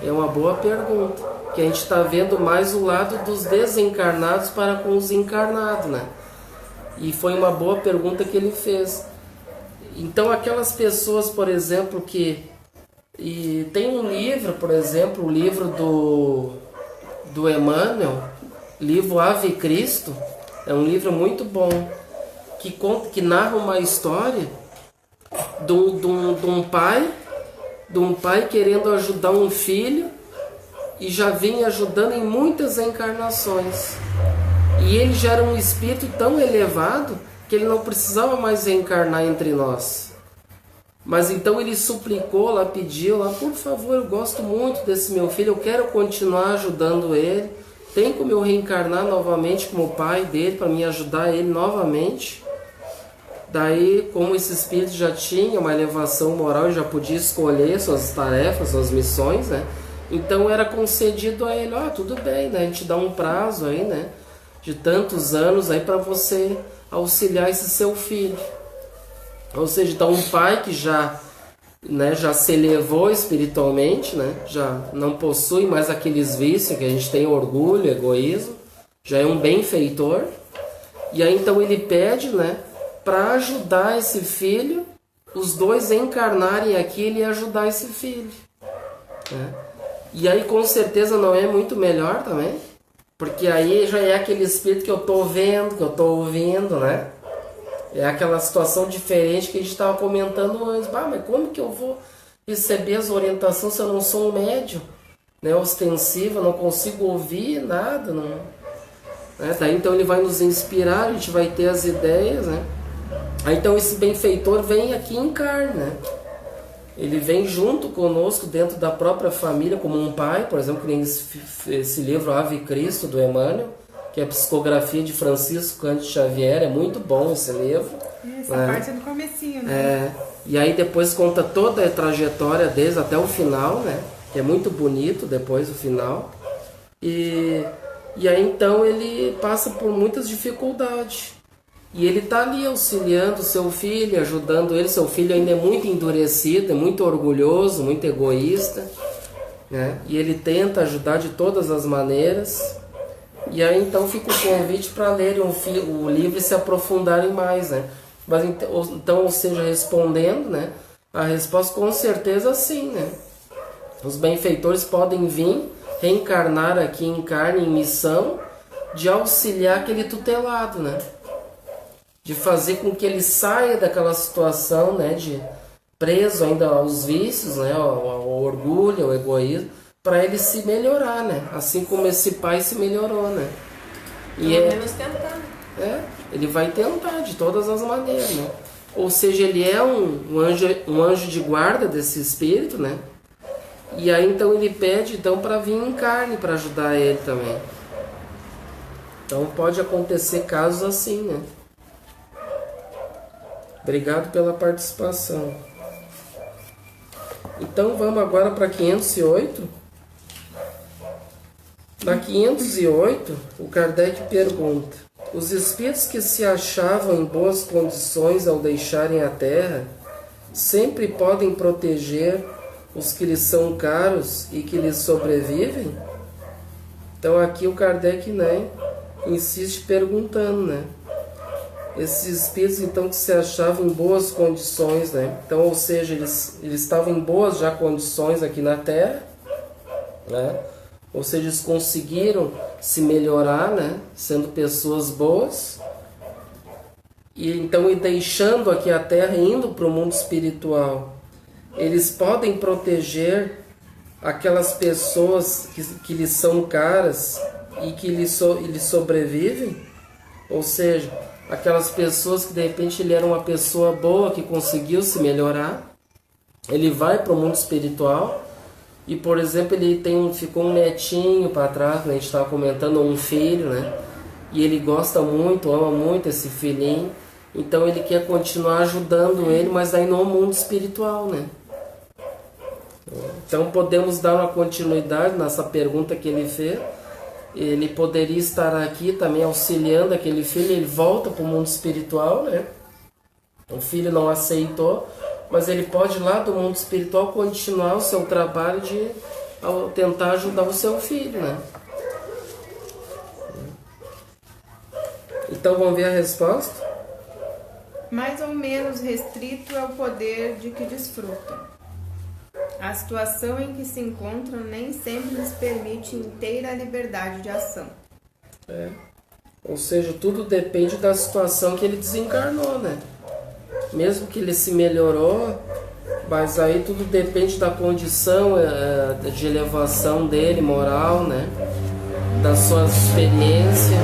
É uma boa pergunta. Que a gente está vendo mais o lado dos desencarnados para com os encarnados, né? E foi uma boa pergunta que ele fez. Então, aquelas pessoas, por exemplo, que... E tem um livro, por exemplo, o livro do Emmanuel, livro Ave Cristo, é um livro muito bom, que narra uma história de um pai querendo ajudar um filho e já vinha ajudando em muitas encarnações. E ele já era um espírito tão elevado que ele não precisava mais reencarnar entre nós. Mas então ele suplicou lá, pediu lá: por favor, eu gosto muito desse meu filho, eu quero continuar ajudando ele. Tem como eu reencarnar novamente como pai dele para me ajudar ele novamente? Daí, como esse espírito já tinha uma elevação moral e já podia escolher suas tarefas, suas missões, né? Então era concedido a ele: tudo bem, né? A gente dá um prazo aí, né? De tantos anos aí para você auxiliar esse seu filho. Ou seja, então um pai que já se elevou espiritualmente, né? Já não possui mais aqueles vícios que a gente tem, orgulho, egoísmo, já é um benfeitor. E aí então ele pede, né, para ajudar esse filho os dois encarnarem aqui, ele ia ajudar esse filho, né? E aí com certeza não é muito melhor também, porque aí já é aquele espírito que eu estou vendo, que eu estou ouvindo, né? É aquela situação diferente que a gente estava comentando antes. Mas como que eu vou receber as orientações se eu não sou um médium, né, ostensivo, eu não consigo ouvir nada, não, né? Daí então ele vai nos inspirar, a gente vai ter as ideias, né? Aí então esse benfeitor vem aqui em carne, né? Ele vem junto conosco dentro da própria família, como um pai, por exemplo, que nem esse livro Ave Cristo, do Emmanuel, que é a psicografia de Francisco Cândido Xavier, é muito bom esse livro. Essa né? parte é do comecinho, né? E aí depois conta toda a trajetória deles até o final, né? Que é muito bonito depois do final. E aí então ele passa por muitas dificuldades. E ele está ali auxiliando seu filho, ajudando ele. Seu filho ainda é muito endurecido, é muito orgulhoso, muito egoísta, né? E ele tenta ajudar de todas as maneiras. E aí então fica o convite para lerem o livro e se aprofundarem mais, né? Mas então, ou seja, respondendo, né? A resposta com certeza sim, né? Os benfeitores podem vir, reencarnar aqui em carne, em missão, de auxiliar aquele tutelado, né? De fazer com que ele saia daquela situação, né? De preso ainda aos vícios, né? Ao orgulho, ao egoísmo, para ele se melhorar, né? Assim como esse pai se melhorou, né? Pelo menos tentar. Ele vai tentar de todas as maneiras, né? Ou seja, ele é um anjo de guarda desse espírito, né? E aí então ele pede então para vir em carne para ajudar ele também. Então pode acontecer casos assim, né? Obrigado pela participação. Então vamos agora para 508. Na 508, o Kardec pergunta: os espíritos que se achavam em boas condições ao deixarem a Terra sempre podem proteger os que lhes são caros e que lhes sobrevivem? Então aqui o Kardec, né, insiste perguntando, né? Esses espíritos então que se achavam em boas condições, né? Então, ou seja, eles estavam em boas já condições aqui na Terra, né? Ou seja, eles conseguiram se melhorar, né? Sendo pessoas boas. E então, e deixando aqui a Terra, indo para o mundo espiritual, eles podem proteger aquelas pessoas que lhes são caras e que lhes sobrevivem? Ou seja, aquelas pessoas que de repente ele era uma pessoa boa, que conseguiu se melhorar, ele vai para o mundo espiritual e, por exemplo, ele ficou um netinho para trás, né? A gente estava comentando, um filho, né? E ele gosta muito, ama muito esse filhinho, então ele quer continuar ajudando ele, mas aí no mundo espiritual, né? Então podemos dar uma continuidade nessa pergunta que ele fez. Ele poderia estar aqui também auxiliando aquele filho, ele volta para o mundo espiritual, né? O filho não aceitou, mas ele pode lá do mundo espiritual continuar o seu trabalho de tentar ajudar o seu filho, né? Então vamos ver a resposta? Mais ou menos restrito é o poder de que desfrutam. A situação em que se encontram nem sempre lhes permite inteira liberdade de ação. Ou seja, tudo depende da situação que ele desencarnou, né? Mesmo que ele se melhorou, mas aí tudo depende da condição de elevação dele, moral, né? Das suas experiências,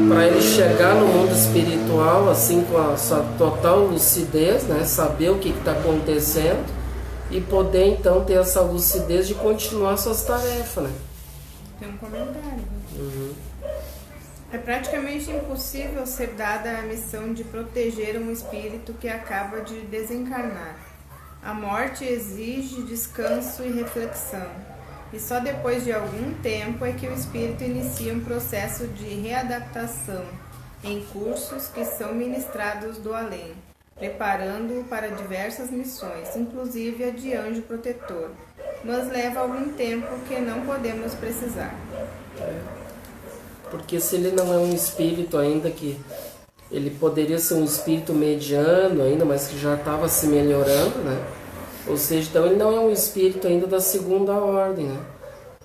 para ele chegar no mundo espiritual, assim, com a sua total lucidez, né? Saber o que está acontecendo e poder então ter essa lucidez de continuar suas tarefas, né? Tem um comentário. É praticamente impossível ser dada a missão de proteger um espírito que acaba de desencarnar. A morte exige descanso e reflexão, e só depois de algum tempo é que o espírito inicia um processo de readaptação em cursos que são ministrados do além, preparando-o para diversas missões, inclusive a de anjo protetor, mas leva algum tempo que não podemos precisar. Porque se ele não é um espírito ainda que ele poderia ser um espírito mediano ainda, mas que já estava se melhorando, né? Ou seja, então ele não é um espírito ainda da segunda ordem, né?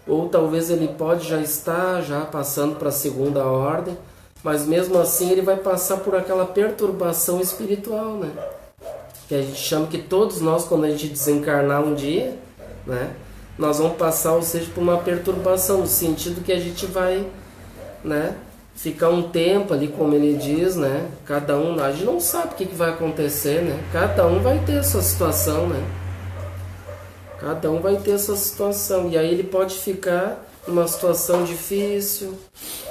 Ou talvez ele pode já estar já passando para a segunda ordem, mas mesmo assim ele vai passar por aquela perturbação espiritual, né? Que a gente chama que todos nós, quando a gente desencarnar um dia, né? Nós vamos passar, ou seja, por uma perturbação, no sentido que a gente vai, né? Ficar um tempo ali, como ele diz, né? Cada um, a gente não sabe o que vai acontecer, né? Cada um vai ter a sua situação, né? Cada um vai ter a sua situação. E aí ele pode ficar numa situação difícil,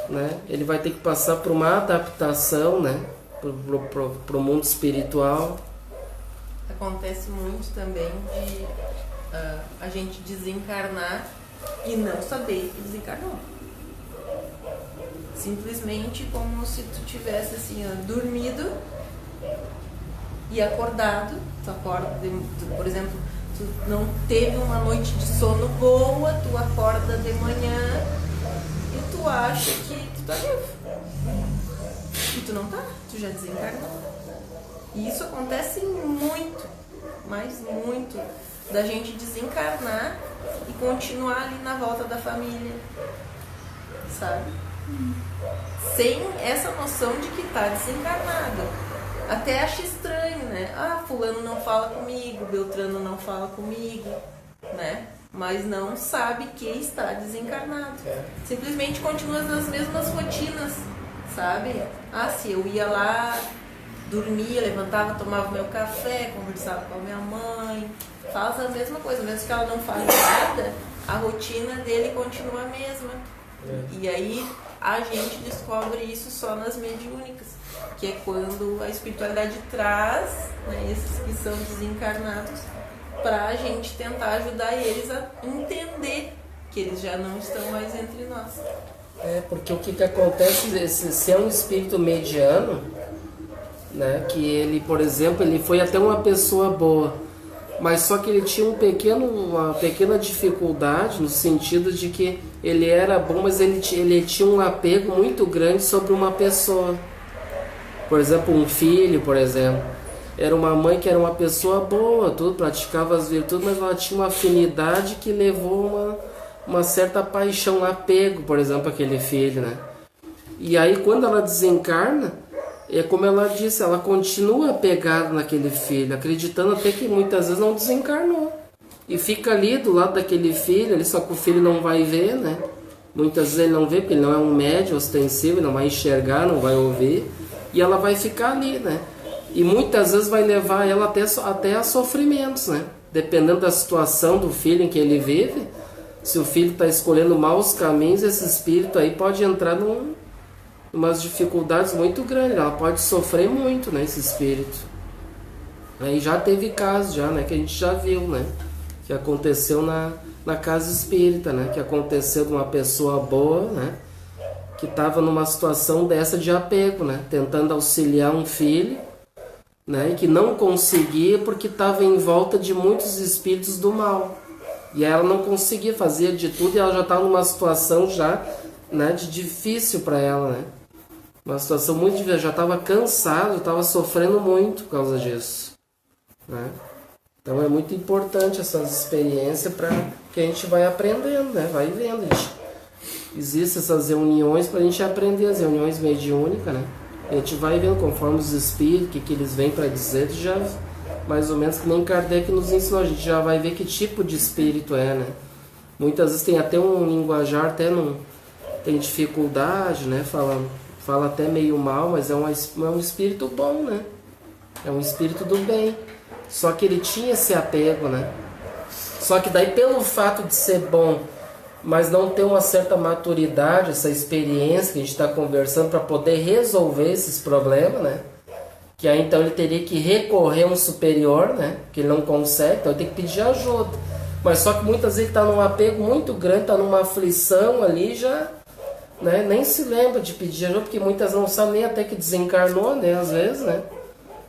né? Ele vai ter que passar por uma adaptação, né? Pro mundo espiritual. Acontece muito também de a gente desencarnar e não saber que desencarnou. Simplesmente como se tu tivesse assim, dormido e acordado. Tu acorda, por exemplo, tu não teve uma noite de sono boa, tu acorda de manhã e tu acha que tu tá vivo. E tu não tá, tu já desencarnou. E isso acontece muito, mas muito, da gente desencarnar e continuar ali na volta da família, sabe? Sem essa noção de que tá desencarnado. Até acha estranho, né? Ah, fulano não fala comigo, Beltrano não fala comigo, né? Mas não sabe que está desencarnado. Simplesmente continua nas mesmas rotinas, sabe? Ah, se eu ia lá, dormia, levantava, tomava meu café, conversava com a minha mãe, faz a mesma coisa, mesmo que ela não fale nada, a rotina dele continua a mesma. E aí a gente descobre isso só nas mediúnicas, que é quando a espiritualidade traz, né, esses que são desencarnados, para a gente tentar ajudar eles a entender que eles já não estão mais entre nós. Porque o que acontece, se é um espírito mediano, né, que ele, por exemplo, ele foi até uma pessoa boa, mas só que ele tinha uma pequena dificuldade no sentido de que ele era bom, mas ele tinha um apego muito grande sobre uma pessoa. Por exemplo, um filho, por exemplo. Era uma mãe que era uma pessoa boa, tudo, praticava as virtudes, mas ela tinha uma afinidade que levou uma certa paixão, um apego, por exemplo, àquele filho, né? E aí, quando ela desencarna, é como ela disse, ela continua apegada naquele filho, acreditando até que muitas vezes não desencarnou. E fica ali do lado daquele filho, ali, só que o filho não vai ver, né? Muitas vezes ele não vê, porque ele não é um médium ostensivo, não vai enxergar, não vai ouvir. E ela vai ficar ali, né? E muitas vezes vai levar ela até a sofrimentos, né? Dependendo da situação do filho em que ele vive, se o filho está escolhendo maus caminhos, esse espírito aí pode entrar umas dificuldades muito grandes, ela pode sofrer muito, né, esse espírito. Aí já teve casos, já, né, que a gente já viu, né, que aconteceu na casa espírita, né, que aconteceu de uma pessoa boa, né, que estava numa situação dessa de apego, né, tentando auxiliar um filho, né, e que não conseguia porque estava em volta de muitos espíritos do mal. E ela não conseguia fazer de tudo e ela já estava numa situação já, né, de difícil para ela, né. Uma situação muito difícil, já estava cansado, estava sofrendo muito por causa disso, né? Então é muito importante essas experiências para que a gente vai aprendendo, né? Vai vendo. Existem essas reuniões para a gente aprender, as reuniões mediúnicas, né? A gente vai vendo conforme os espíritos, o que eles vêm para dizer, já mais ou menos que nem Kardec nos ensinou, a gente já vai ver que tipo de espírito é, né? Muitas vezes tem até um linguajar, até não tem dificuldade, né? Fala até meio mal, mas é um espírito bom, né? É um espírito do bem. Só que ele tinha esse apego, né? Só que daí pelo fato de ser bom, mas não ter uma certa maturidade, essa experiência que a gente está conversando para poder resolver esses problemas, né? Que aí então ele teria que recorrer a um superior, né? Que ele não consegue, então ele tem que pedir ajuda. Mas só que muitas vezes ele está num apego muito grande, está numa aflição ali, já, né? Nem se lembra de pedir ajuda, porque muitas não sabem nem até que desencarnou, né? Às vezes, né?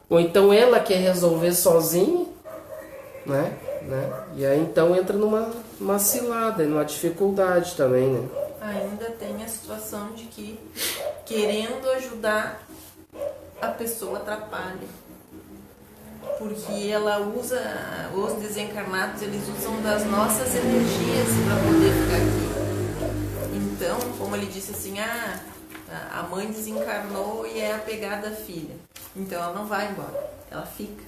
Ou então ela quer resolver sozinha, né? E aí então entra numa cilada, numa dificuldade também, né? Ainda tem a situação de que, querendo ajudar, a pessoa atrapalha. Porque ela usa, os desencarnados, eles usam das nossas energias para poder ficar aqui. Então, como ele disse assim, a mãe desencarnou e é apegada à filha. Então ela não vai embora, ela fica.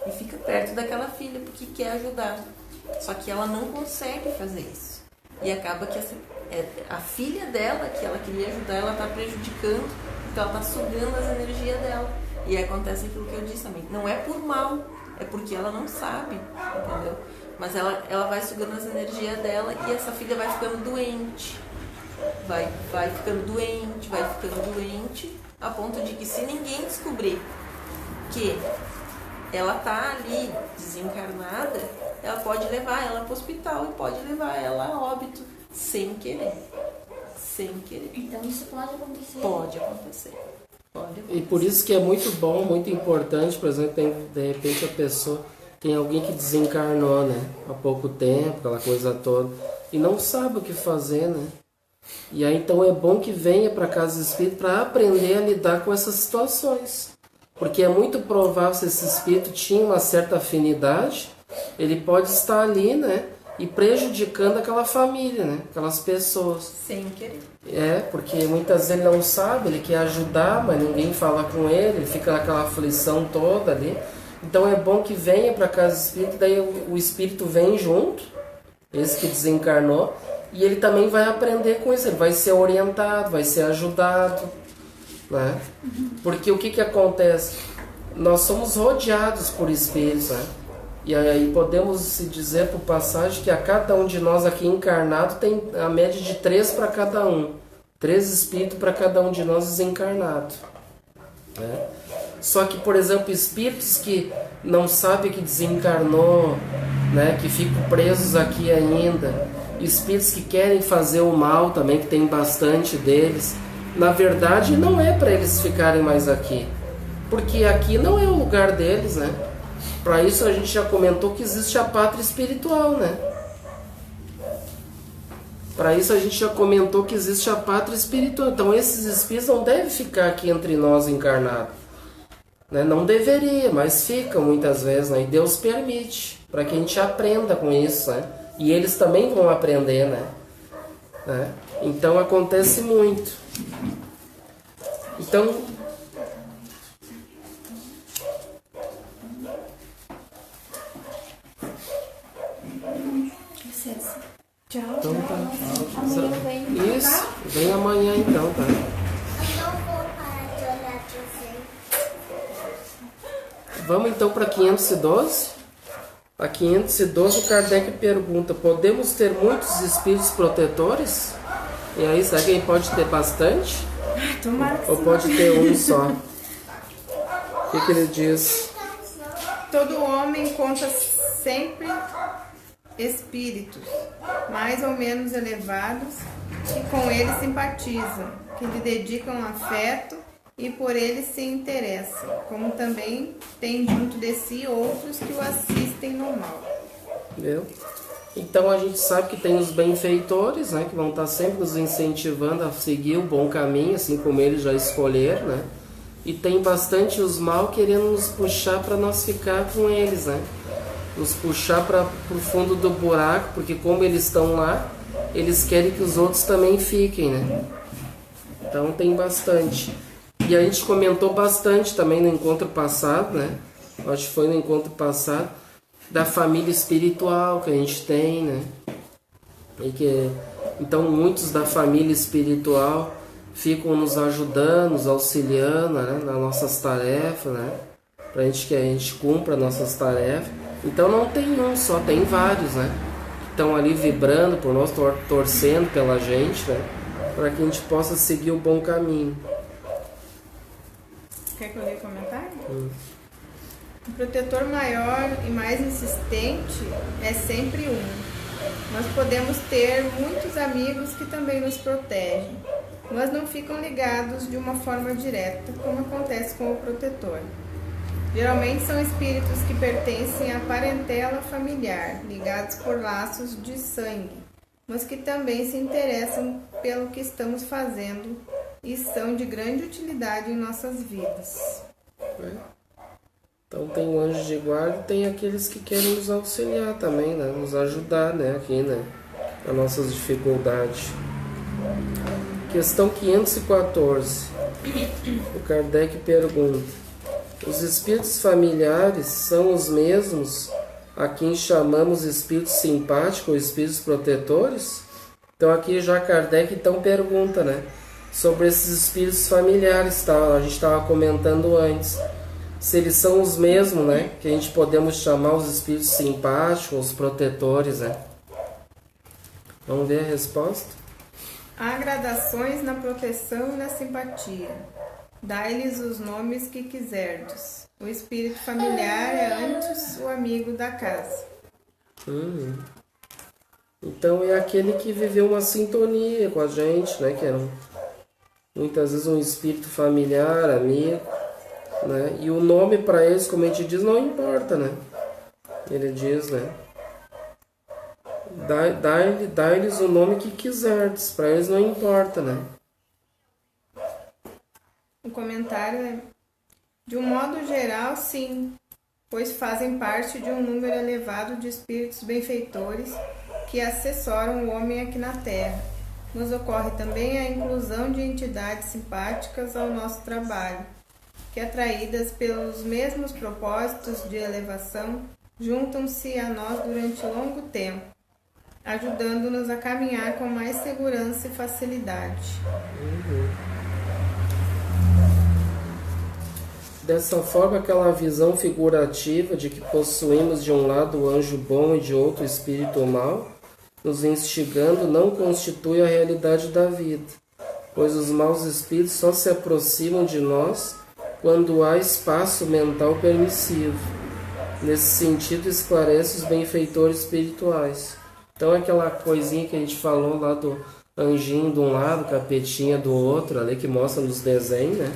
E fica perto daquela filha porque quer ajudar. Só que ela não consegue fazer isso. E acaba que a filha dela, que ela queria ajudar, ela está prejudicando. Então ela está sugando as energias dela. E aí acontece aquilo que eu disse também. Não é por mal, é porque ela não sabe, entendeu? Mas ela vai sugando as energias dela e essa filha vai ficando doente. Vai ficando doente, a ponto de que se ninguém descobrir que ela tá ali desencarnada, ela pode levar ela para o hospital e pode levar ela a óbito sem querer. Então isso pode acontecer? Pode acontecer. E por isso que é muito bom, muito importante, por exemplo, de repente a pessoa tem alguém que desencarnou, né? Há pouco tempo, aquela coisa toda, e não sabe o que fazer, né? E aí então é bom que venha para a casa espírita para aprender a lidar com essas situações. Porque é muito provável se esse espírito tinha uma certa afinidade, ele pode estar ali, né? E prejudicando aquela família, né? Aquelas pessoas. Sem querer. Porque muitas vezes ele não sabe, ele quer ajudar, mas ninguém fala com ele fica naquela aflição toda ali. Então é bom que venha para a casa espírita, daí o espírito vem junto, esse que desencarnou, e ele também vai aprender com isso, ele vai ser orientado, vai ser ajudado, né? Porque o que acontece? Nós somos rodeados por espíritos, né? E aí podemos se dizer por passagem que a cada um de nós aqui encarnado tem a média de 3 para cada um. 3 espíritos para cada um de nós desencarnado, né? Só que, por exemplo, espíritos que não sabem que desencarnou, né, que ficam presos aqui ainda, espíritos que querem fazer o mal também, que tem bastante deles, na verdade não é para eles ficarem mais aqui, porque aqui não é o lugar deles, né? Para isso a gente já comentou que existe a pátria espiritual, né? Para isso a gente já comentou que existe a pátria espiritual. Então esses espíritos não devem ficar aqui entre nós encarnados, né? Não deveria, mas ficam muitas vezes, né? E Deus permite, para que a gente aprenda com isso, né? E eles também vão aprender, né? Então acontece muito. Então... Tchau. Então tá. Amanhã vem. Isso, vem amanhã então, tá? Eu não vou parar de olhar pra você. Vamos então para 512? A 512 o Kardec pergunta: podemos ter muitos espíritos protetores? E aí, será que ele pode ter bastante? Tomara que Ou sim. pode ter um só? O que ele diz? Todo homem conta sempre espíritos, mais ou menos elevados, que com ele simpatizam, que lhe dedicam afeto e por ele se interessam, como também tem junto de si outros que o assistem no mal. Entendeu? Então a gente sabe que tem os benfeitores, né, que vão estar sempre nos incentivando a seguir o bom caminho, assim como eles já escolheram, né? E tem bastante os mal querendo nos puxar para nós ficar com eles, né? Nos puxar para o fundo do buraco, porque como eles estão lá, eles querem que os outros também fiquem, né? Então tem bastante. E a gente comentou bastante também no encontro passado, né? Acho que foi no encontro passado, da família espiritual que a gente tem, né? Então muitos da família espiritual ficam nos ajudando, nos auxiliando, né, nas nossas tarefas, né? Para que a gente cumpra nossas tarefas. Então não tem um só, tem vários, né? Que estão ali vibrando por nós, torcendo pela gente, né? Para que a gente possa seguir o bom caminho. Quer que eu leia o comentário? O protetor maior e mais insistente é sempre um. Nós podemos ter muitos amigos que também nos protegem, mas não ficam ligados de uma forma direta, como acontece com o protetor. Geralmente são espíritos que pertencem à parentela familiar, ligados por laços de sangue, mas que também se interessam pelo que estamos fazendo e são de grande utilidade em nossas vidas. Né? Então tem o anjo de guarda e tem aqueles que querem nos auxiliar também, né? Nos ajudar, né? Aqui, né? Nas nossas dificuldades. Questão 514. O Kardec pergunta: os espíritos familiares são os mesmos a quem chamamos espíritos simpáticos ou espíritos protetores? Então aqui já Kardec então pergunta, né? Sobre esses espíritos familiares, tá? A gente estava comentando antes. Se eles são os mesmos, né? Que a gente podemos chamar os espíritos simpáticos, os protetores, né? Vamos ver a resposta? Há gradações na proteção e na simpatia. Dai-lhes os nomes que quiserdes. O espírito familiar é antes o amigo da casa. Então é aquele que viveu uma sintonia com a gente, né? Que é muitas vezes um espírito familiar, amigo, né? E o nome para eles, como a gente diz, não importa, né? Ele diz, né? Dai-lhes o nome que quiserdes, para eles não importa, né? O comentário é: de um modo geral, sim, pois fazem parte de um número elevado de espíritos benfeitores que assessoram o homem aqui na Terra. Nos ocorre também a inclusão de entidades simpáticas ao nosso trabalho, que, atraídas pelos mesmos propósitos de elevação, juntam-se a nós durante longo tempo, ajudando-nos a caminhar com mais segurança e facilidade. Dessa forma, aquela visão figurativa de que possuímos de um lado o anjo bom e de outro o espírito mau, nos instigando, não constitui a realidade da vida, pois os maus espíritos só se aproximam de nós quando há espaço mental permissivo. Nesse sentido, esclarece os benfeitores espirituais. Então, aquela coisinha que a gente falou lá do anjinho de um lado, capetinha do outro, ali que mostra nos desenhos, né?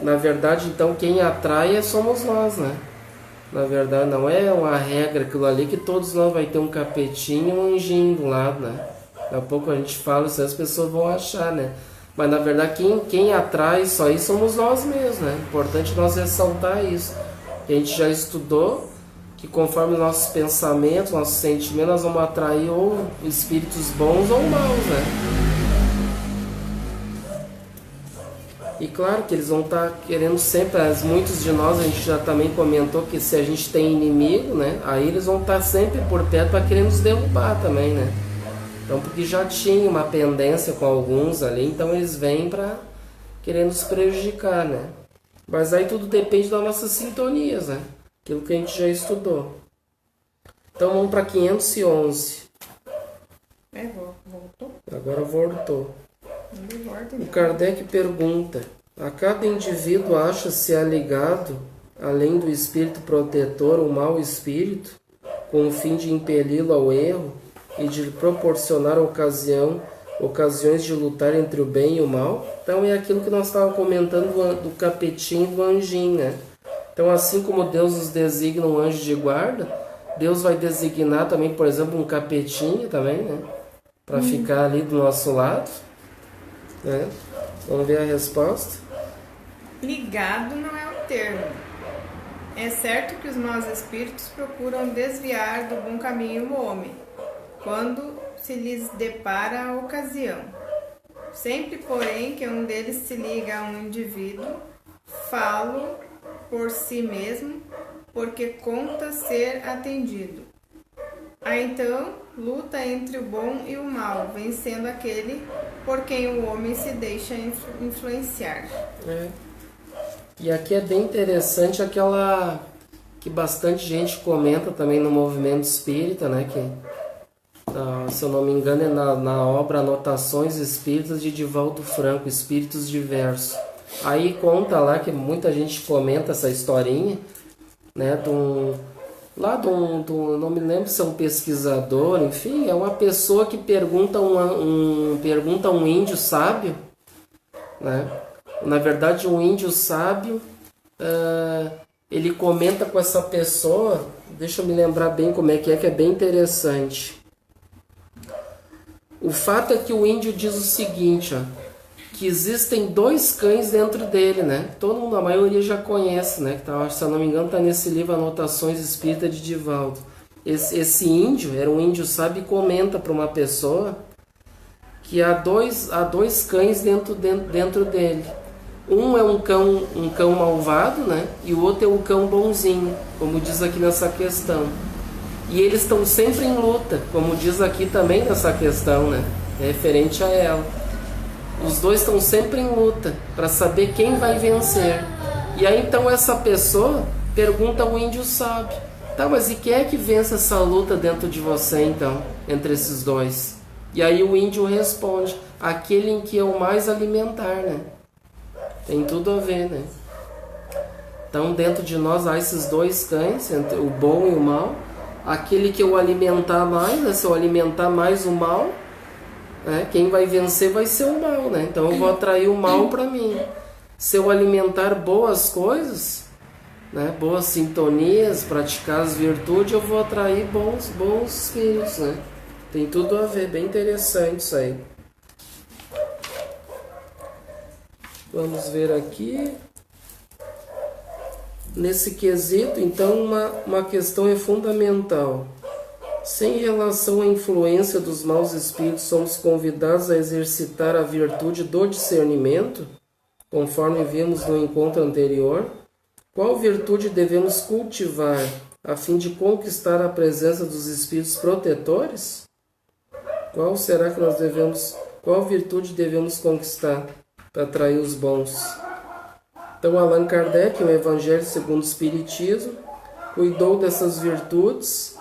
Na verdade, então, quem atrai somos nós, né? Na verdade, não é uma regra aquilo ali que todos nós vai ter um capetinho e um anjinho do lado, né? Daqui a pouco a gente fala isso, as pessoas vão achar, né? Mas, na verdade, quem atrai isso aí somos nós mesmos, né? Importante nós ressaltar isso. A gente já estudou que conforme nossos pensamentos, nossos sentimentos, nós vamos atrair ou espíritos bons ou maus, né? E claro que eles vão estar querendo sempre, muitos de nós, a gente já também comentou que se a gente tem inimigo, né? Aí eles vão estar sempre por perto para querer nos derrubar também, né? Então, porque já tinha uma pendência com alguns ali, então eles vêm para querer nos prejudicar, né? Mas aí tudo depende das nossas sintonias, né? Aquilo que a gente já estudou. Então vamos para 511. Voltou? Agora voltou. O Kardec pergunta: a cada indivíduo acha-se aligado, além do espírito protetor, um mau espírito, com o fim de impeli-lo ao erro e de lhe proporcionar ocasiões de lutar entre o bem e o mal? Então é aquilo que nós estávamos comentando do capetinho e do anjinho, né? Então, assim como Deus nos designa um anjo de guarda, Deus vai designar também, por exemplo, um capetinho também, né? Para ficar ali do nosso lado. Né? Vamos ver a resposta. Ligado não é o termo. É certo que os maus espíritos procuram desviar do bom caminho o homem, quando se lhes depara a ocasião. Sempre, porém, que um deles se liga a um indivíduo, falo por si mesmo, porque conta ser atendido. Há então luta entre o bom e o mal, vencendo aquele por quem o homem se deixa influenciar. E aqui é bem interessante aquela que bastante gente comenta também no movimento espírita, né? Que, se eu não me engano, é na obra Anotações Espíritas de Divaldo Franco, Espíritos Diversos. Aí conta lá que muita gente comenta essa historinha, né? Não me lembro se é um pesquisador, enfim, é uma pessoa que pergunta pergunta a um índio sábio, né? Na verdade, um índio sábio, ele comenta com essa pessoa, deixa eu me lembrar bem como é que é bem interessante. O fato é que o índio diz o seguinte, ó, que existem 2 cães dentro dele, né? Todo mundo, a maioria já conhece, né? Que tá, se eu não me engano, está nesse livro Anotações Espíritas de Divaldo. Esse índio, era um índio sábio, e comenta para uma pessoa que há dois cães dentro dele. Um é um cão malvado, né? E o outro é um cão bonzinho, como diz aqui nessa questão. E eles estão sempre em luta, como diz aqui também nessa questão, né? É referente a ela. Os 2 estão sempre em luta para saber quem vai vencer. E aí então essa pessoa pergunta ao índio sábio: tá, mas e quem é que vence essa luta dentro de você então, entre esses 2? E aí o índio responde: aquele em que eu mais alimentar, né? Tem tudo a ver, né? Então dentro de nós há esses 2 cães, entre o bom e o mal. Aquele que eu alimentar mais, né? Se eu alimentar mais o mal, né? Quem vai vencer vai ser o mal, né? Então eu vou atrair o mal para mim. Se eu alimentar boas coisas, né? Boas sintonias, praticar as virtudes, eu vou atrair bons filhos, né? Tem tudo a ver, bem interessante isso aí. Vamos ver aqui. Nesse quesito, então, uma questão é fundamental. Se em relação à influência dos maus espíritos somos convidados a exercitar a virtude do discernimento, conforme vimos no encontro anterior, qual virtude devemos cultivar a fim de conquistar a presença dos espíritos protetores? Qual virtude devemos conquistar para atrair os bons? Então, Allan Kardec, no Evangelho segundo o Espiritismo, cuidou dessas virtudes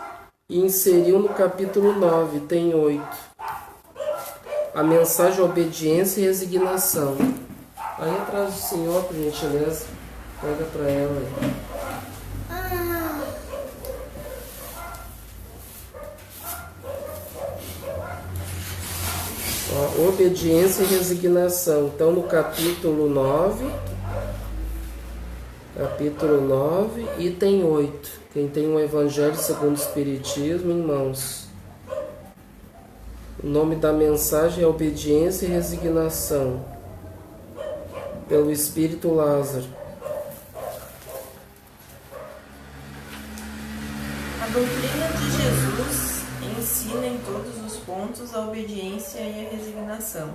e inseriu no capítulo 9, tem 8. A mensagem obediência e resignação. Aí atrás do senhor, por gentileza, pega para ela aí. Ó, obediência e resignação. Então, no capítulo 9, item 8. Quem tem um Evangelho segundo o Espiritismo em mãos. O nome da mensagem é Obediência e Resignação, pelo Espírito Lázaro. A doutrina de Jesus ensina em todos os pontos a obediência e a resignação,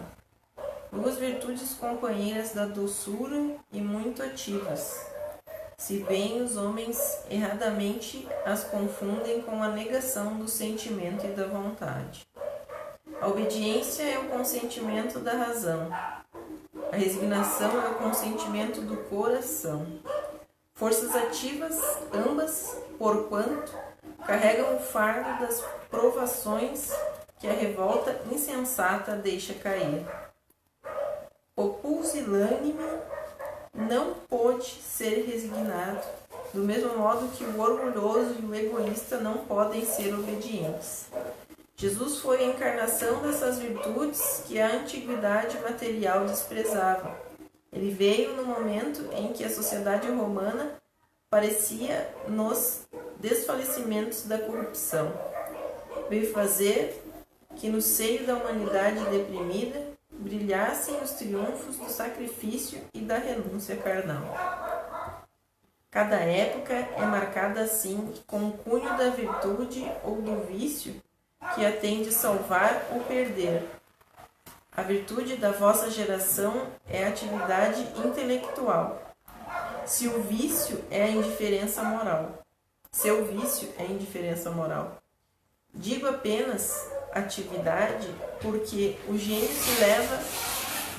2 virtudes companheiras da doçura e muito ativas, se bem os homens erradamente as confundem com a negação do sentimento e da vontade. A obediência é o consentimento da razão. A resignação é o consentimento do coração. Forças ativas, ambas, porquanto carregam o fardo das provações que a revolta insensata deixa cair. O pusilânime não pôde ser resignado, do mesmo modo que o orgulhoso e o egoísta não podem ser obedientes. Jesus foi a encarnação dessas virtudes que a antiguidade material desprezava. Ele veio no momento em que a sociedade romana parecia nos desfalecimentos da corrupção. Veio fazer que no seio da humanidade deprimida brilhassem os triunfos do sacrifício e da renúncia carnal. Cada época é marcada assim com o cunho da virtude ou do vício que a tem de salvar ou perder. A virtude da vossa geração é a atividade intelectual. Seu vício é a indiferença moral. Digo apenas atividade porque o gênio se leva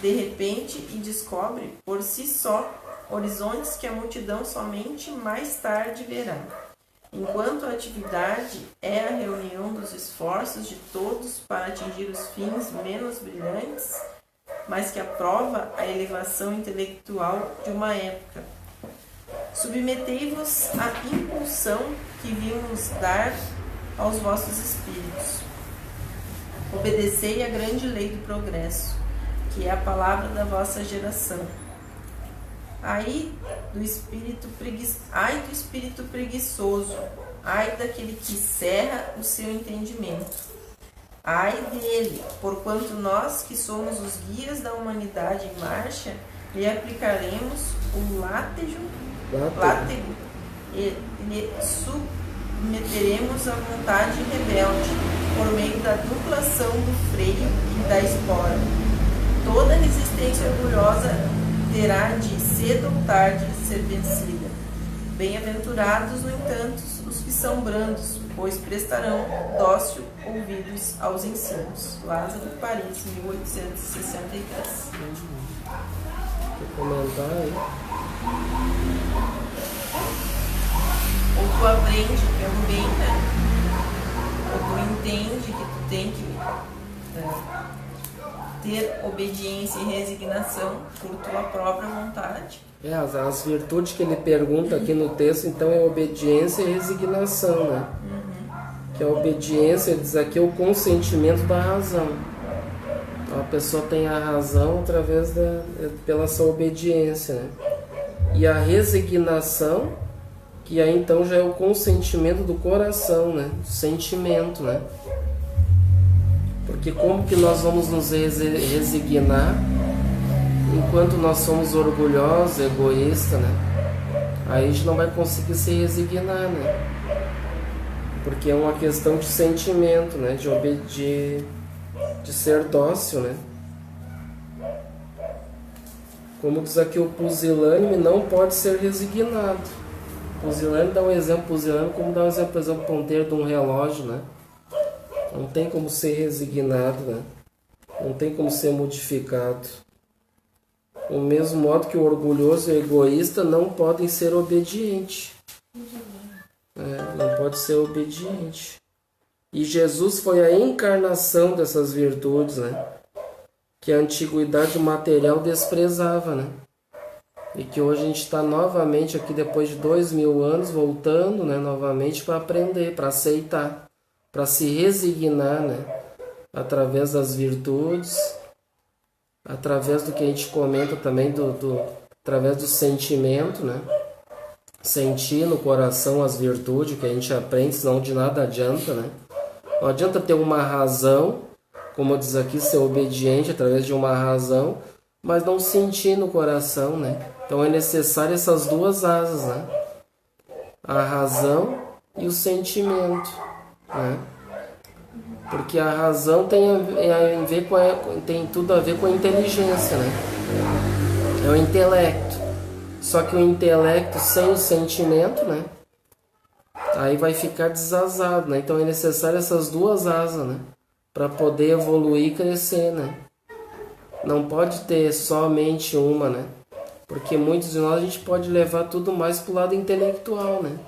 de repente e descobre por si só horizontes que a multidão somente mais tarde verá. Enquanto a atividade é a reunião dos esforços de todos para atingir os fins menos brilhantes, mas que aprova a elevação intelectual de uma época. Submetei-vos à impulsão que vimos dar aos vossos espíritos. Obedecei à grande lei do progresso, que é a palavra da vossa geração. Ai do espírito preguiçoso, ai daquele que cerra o seu entendimento. Ai dele, porquanto nós que somos os guias da humanidade em marcha, lhe aplicaremos o látego e lhe submeteremos à vontade rebelde, por meio da dupla ação do freio e da espora. Toda resistência orgulhosa terá de, cedo ou tarde, ser vencida. Bem-aventurados, no entanto, os que são brandos, pois prestarão dócil ouvidos aos ensinos. Lázaro, Paris, 1863. Quer comentar aí? Ou tu aprende pelo bem, né? Ou tu entende que tu tem que ter obediência e resignação por tua própria vontade. As virtudes que ele pergunta aqui no texto, então, é obediência e resignação, né? Que a obediência, ele diz aqui, é o consentimento da razão. Então, a pessoa tem a razão pela sua obediência, né? E a resignação, que aí então já é o consentimento do coração, né? Do sentimento, né? Porque como que nós vamos nos resignar enquanto nós somos orgulhosos, egoístas, né? Aí a gente não vai conseguir se resignar, né? Porque é uma questão de sentimento, né? De ser dócil, né? Como diz aqui, o pusilânime não pode ser resignado. O pusilânime dá um exemplo, como dá um exemplo, por exemplo, ponteiro de um relógio, né? Não tem como ser resignado, né? Não tem como ser modificado. Do mesmo modo que o orgulhoso e o egoísta não podem ser obedientes. Não pode ser obediente. E Jesus foi a encarnação dessas virtudes, né? Que a antiguidade material desprezava, né? E que hoje a gente está novamente aqui, depois de 2000 anos, voltando, né? Novamente para aprender, para aceitar, para se resignar, né? Através das virtudes, através do que a gente comenta também, através do sentimento, né? Sentir no coração as virtudes que a gente aprende, senão de nada adianta, né? Não adianta ter uma razão, como diz aqui, ser obediente através de uma razão, mas não sentir no coração, né? Então é necessário essas duas asas, né? A razão e o sentimento, né? Porque a razão tem tudo a ver com a inteligência, né? É o intelecto. Só que o intelecto sem o sentimento, né? Aí vai ficar desasado, né? Então é necessário essas duas asas, né? Para poder evoluir e crescer, né? Não pode ter somente uma, né? Porque muitos de nós a gente pode levar tudo mais para o lado intelectual, né?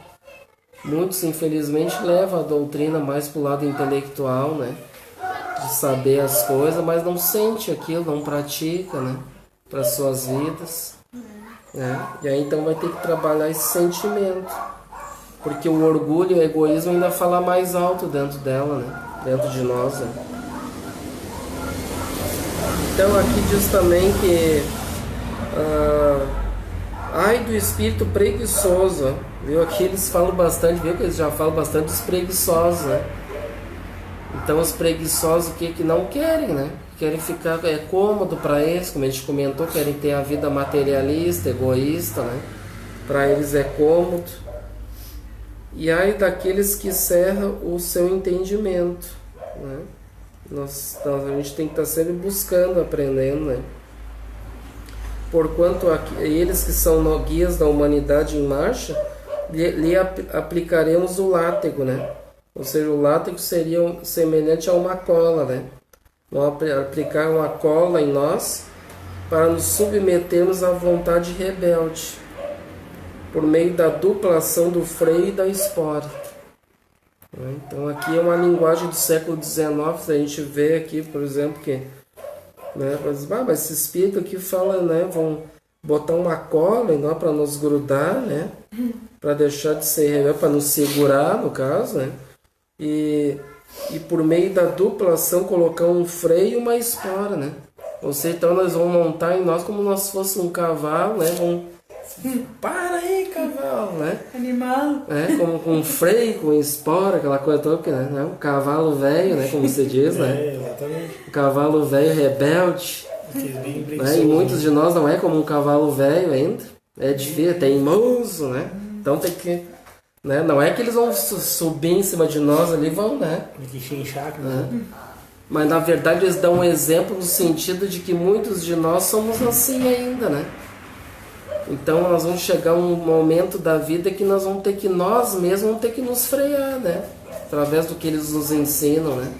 Muitos, infelizmente, levam a doutrina mais para o lado intelectual, né? De saber as coisas, mas não sente aquilo, não pratica, né? Para suas vidas, né? E aí então vai ter que trabalhar esse sentimento. Porque o orgulho e o egoísmo ainda falam mais alto dentro dela, né? Dentro de nós, né? Então aqui diz também que ai do espírito preguiçoso, viu? Aqui eles falam bastante, viu? Que eles já falam bastante dos preguiçosos, né? Então os preguiçosos que não querem, né? Querem ficar cômodo para eles, como a gente comentou, querem ter a vida materialista, egoísta, né? Para eles é cômodo. E ai daqueles que cerram o seu entendimento, né? A gente tem que estar sempre buscando, aprendendo, né? Porquanto eles que são guias da humanidade em marcha, lhe aplicaremos o látego, né? Ou seja, o látego seria semelhante a uma cola, né? Vamos aplicar uma cola em nós para nos submetermos à vontade rebelde, por meio da dupla ação do freio e da espora. Então aqui é uma linguagem do século XIX, a gente vê aqui, por exemplo, que né, mas esse espírito aqui fala, né, vão botar uma cola em nós para nos grudar, né, para deixar de ser rebelde, para nos segurar, no caso, né, e por meio da dupla ação colocar um freio e uma espora, né. Ou seja, então nós vamos montar em nós como se fosse um cavalo, né, vamos Para aí, cavalo, né? Animal. Como com freio, com espora, aquela coisa toda, porque, né? Um cavalo velho, né? Como você diz, né? Exatamente. Um cavalo velho rebelde. Né? E muitos de nós não é como um cavalo velho ainda. É difícil, é teimoso, né? Então tem que... Né? Não é que eles vão subir em cima de nós ali, vão, né? Tem que encher né? Mas na verdade eles dão um exemplo no sentido de que muitos de nós somos assim ainda, né? Então nós vamos chegar a um momento da vida que nós vamos ter que, nós mesmos vamos ter que nos frear, né? Através do que eles nos ensinam, né?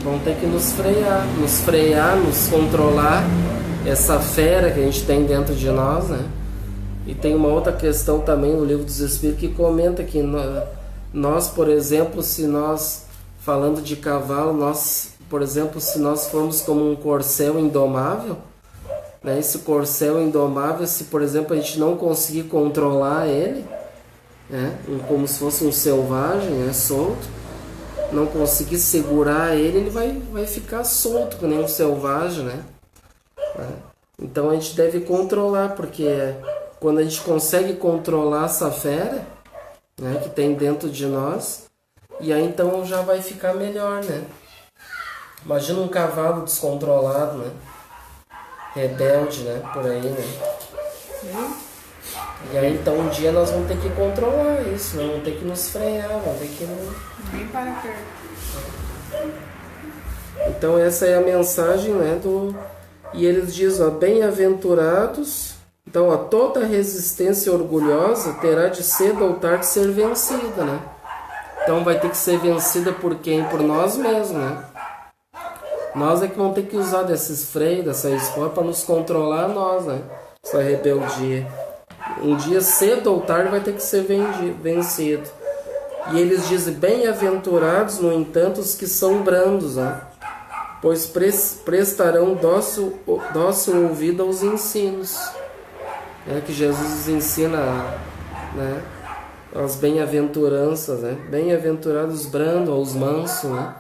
Vamos ter que nos frear, nos controlar, essa fera que a gente tem dentro de nós, né? E tem uma outra questão também no Livro dos Espíritos que comenta que nós, por exemplo, se nós, falando de cavalo, nós, por exemplo, se nós formos como um corcel indomável, né, esse corcel indomável, se, por exemplo, a gente não conseguir controlar ele, né, como se fosse um selvagem, né, solto, não conseguir segurar ele, ele vai ficar solto, que nem um selvagem, né? Então a gente deve controlar, porque quando a gente consegue controlar essa fera, né, que tem dentro de nós, e aí então já vai ficar melhor, né? Imagina um cavalo descontrolado, né? Rebelde, né? Por aí, né? E aí então um dia nós vamos ter que controlar isso, né? Vamos ter que nos frear, vamos ter que... Nem para perto. Então essa é a mensagem, né? E eles dizem, ó, bem-aventurados... Então, toda resistência orgulhosa terá de cedo ou tarde ser vencida, né? Então vai ter que ser vencida por quem? Por nós mesmos, né? Nós é que vamos ter que usar desses freios, dessa espora para nos controlar nós, né? Essa rebeldia. Um dia, cedo ou tarde, vai ter que ser vencido. E eles dizem, bem-aventurados, no entanto, os que são brandos, né? Pois prestarão dócil ouvido aos ensinos. Que Jesus ensina, né, as bem-aventuranças, né? Bem-aventurados os brandos, ou os mansos, né?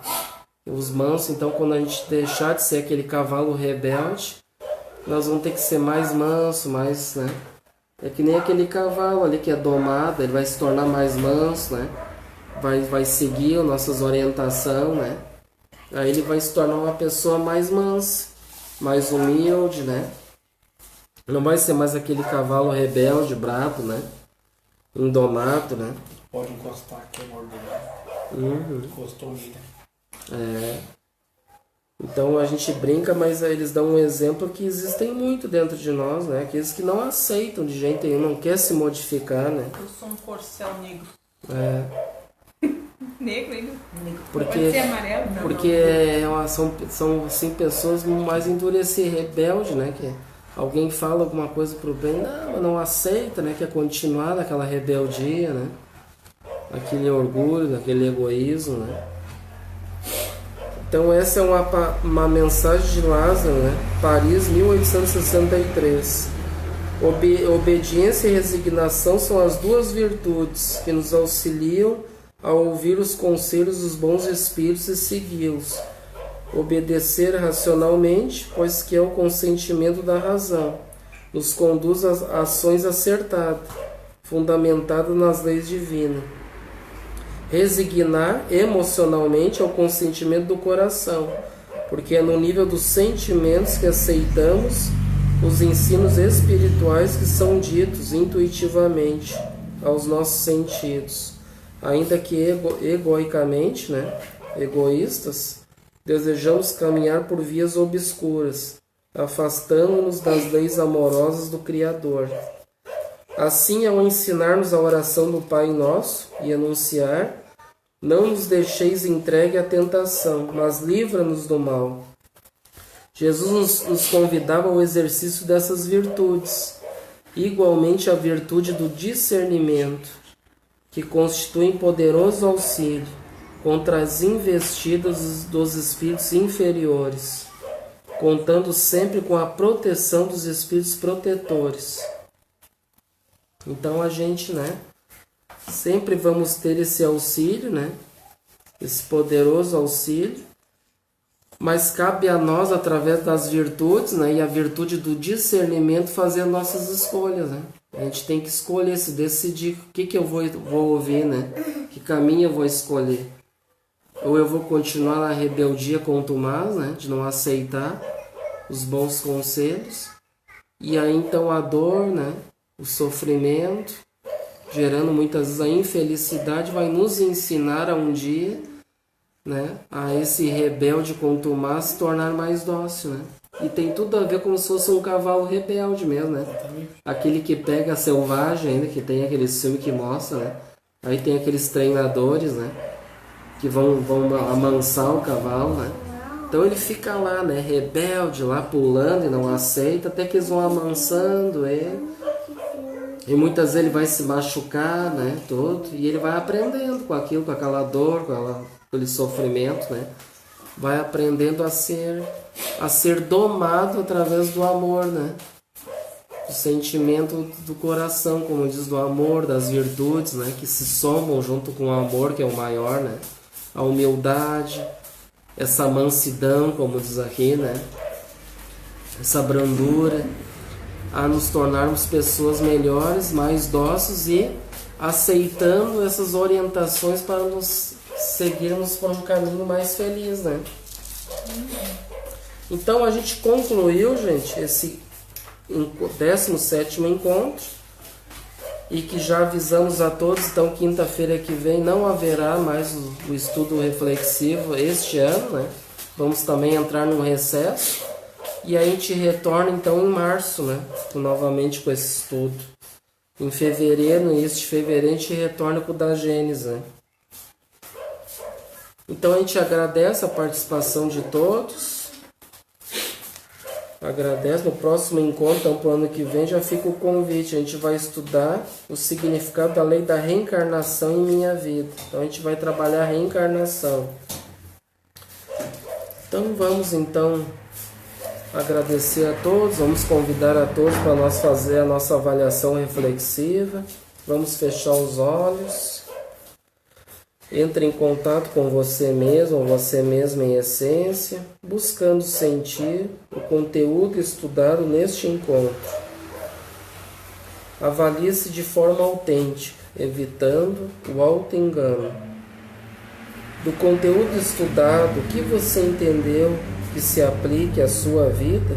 Os mansos, então, quando a gente deixar de ser aquele cavalo rebelde, nós vamos ter que ser mais manso, mais, né? É que nem aquele cavalo ali que é domado, ele vai se tornar mais manso, né? Vai seguir as nossas orientações, né? Aí ele vai se tornar uma pessoa mais mansa, mais humilde, né? Não vai ser mais aquele cavalo rebelde, bravo, né? Indomado, né? Pode encostar aqui, amor. Encostou nele. Então a gente brinca, mas eles dão um exemplo que existem muito dentro de nós, né? Aqueles que não aceitam de jeito nenhum, não quer se modificar, né? Eu sou um corcel negro. Negro ainda? Porque, pode ser amarelo? Porque são assim, pessoas mais endurecidas, rebeldes, né? Que alguém fala alguma coisa pro bem, não aceita, né? Quer continuar naquela rebeldia, né? Aquele orgulho, aquele egoísmo, né? Então essa é uma mensagem de Lázaro, né? Paris, 1863. Obediência e resignação são as duas virtudes que nos auxiliam a ouvir os conselhos dos bons espíritos e segui-los. Obedecer racionalmente, pois que é o consentimento da razão, nos conduz a ações acertadas, fundamentadas nas leis divinas. Resignar emocionalmente é o consentimento do coração, porque é no nível dos sentimentos que aceitamos os ensinos espirituais que são ditos intuitivamente aos nossos sentidos, ainda que egoicamente, né, egoístas, desejamos caminhar por vias obscuras, afastando-nos das leis amorosas do Criador. Assim, ao ensinar-nos a oração do Pai Nosso e anunciar, não nos deixeis entregue à tentação, mas livra-nos do mal. Jesus nos convidava ao exercício dessas virtudes, igualmente a virtude do discernimento, que constitui poderoso auxílio contra as investidas dos espíritos inferiores, contando sempre com a proteção dos espíritos protetores. Então a gente, né, sempre vamos ter esse auxílio, né, esse poderoso auxílio, mas cabe a nós, através das virtudes, né, e a virtude do discernimento, fazer nossas escolhas, né? A gente tem que escolher, se decidir o que eu vou ouvir, né? Que caminho eu vou escolher. Ou eu vou continuar na rebeldia com o Tomás, né, de não aceitar os bons conselhos, e aí então a dor, né, o sofrimento, gerando muitas vezes a infelicidade, vai nos ensinar a um dia, né, a esse rebelde contumaz se tornar mais dócil, né? E tem tudo a ver como se fosse um cavalo rebelde mesmo, né? Aquele que pega a selvagem ainda, que tem aquele filme que mostra, né? Aí tem aqueles treinadores, né, que vão amansar o cavalo, né? Então ele fica lá, né, rebelde, lá pulando e não aceita, até que eles vão amansando ele. E muitas vezes ele vai se machucar, né, todo, e ele vai aprendendo com aquilo, com aquela dor, com aquele sofrimento, né? Vai aprendendo a ser domado através do amor, né? Do sentimento do coração, como diz, do amor, das virtudes, né? Que se somam junto com o amor, que é o maior, né? A humildade, essa mansidão, como diz aqui, né? Essa brandura, a nos tornarmos pessoas melhores, mais dóceis e aceitando essas orientações para nos seguirmos por um caminho mais feliz, né? Então a gente concluiu, gente, esse 17º encontro, e que já avisamos a todos, então quinta-feira que vem não haverá mais o estudo reflexivo este ano, né? Vamos também entrar no recesso, e a gente retorna então em março, né? Novamente com esse estudo. Em fevereiro, no início de fevereiro, a gente retorna com o da Gênesis, né? Então a gente agradece a participação de todos. Agradece. No próximo encontro, então, para o ano que vem, já fica o convite. A gente vai estudar o significado da lei da reencarnação em minha vida. Então a gente vai trabalhar a reencarnação. Então vamos então agradecer a todos. Vamos convidar a todos para nós fazer a nossa avaliação reflexiva. Vamos fechar os olhos. Entre em contato com você mesmo ou você mesma em essência, buscando sentir o conteúdo estudado neste encontro. Avalie-se de forma autêntica, evitando o auto-engano. Do conteúdo estudado, o que você entendeu que se aplique à sua vida?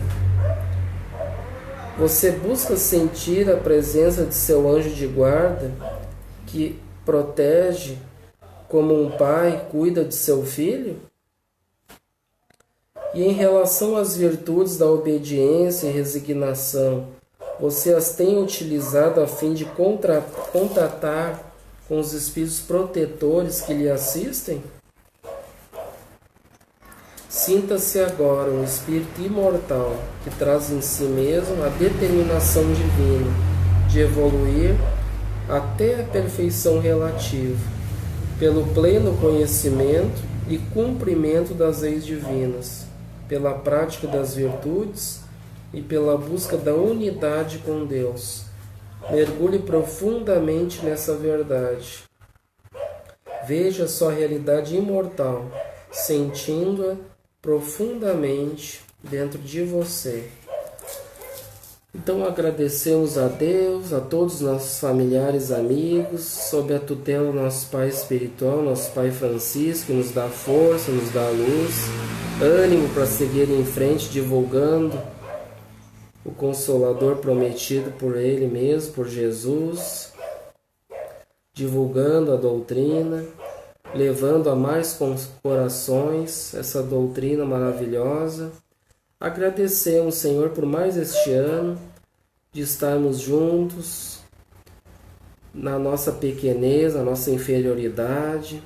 Você busca sentir a presença de seu anjo de guarda que protege como um pai cuida de seu filho? E em relação às virtudes da obediência e resignação, você as tem utilizado a fim de contatar com os espíritos protetores que lhe assistem? Sinta-se agora um espírito imortal que traz em si mesmo a determinação divina de evoluir até a perfeição relativa, pelo pleno conhecimento e cumprimento das leis divinas, pela prática das virtudes e pela busca da unidade com Deus. Mergulhe profundamente nessa verdade. Veja sua realidade imortal, sentindo-a profundamente dentro de você. Então agradecemos a Deus, a todos os nossos familiares, amigos, sob a tutela do nosso Pai espiritual, nosso Pai Francisco, que nos dá força, nos dá luz, ânimo para seguir em frente, divulgando o Consolador prometido por Ele mesmo, por Jesus, divulgando a doutrina, levando a mais corações essa doutrina maravilhosa. Agradecemos, Senhor, por mais este ano de estarmos juntos na nossa pequenez, na nossa inferioridade,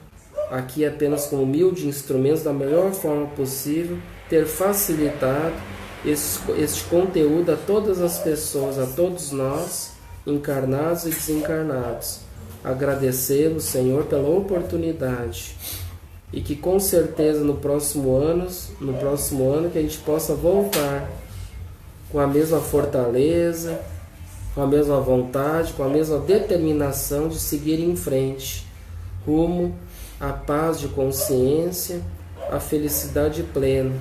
aqui apenas como humildes instrumentos da melhor forma possível, ter facilitado este conteúdo a todas as pessoas, a todos nós, encarnados e desencarnados. Agradecemos, Senhor, pela oportunidade. E que com certeza no próximo ano que a gente possa voltar com a mesma fortaleza, com a mesma vontade, com a mesma determinação de seguir em frente, rumo à paz de consciência a felicidade plena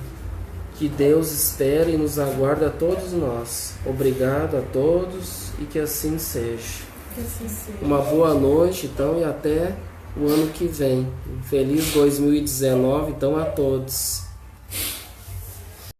que Deus espera e nos aguarda a todos nós. Obrigado a todos e que assim seja. Uma boa noite, então, e até o ano que vem. Um feliz 2019, então, a todos.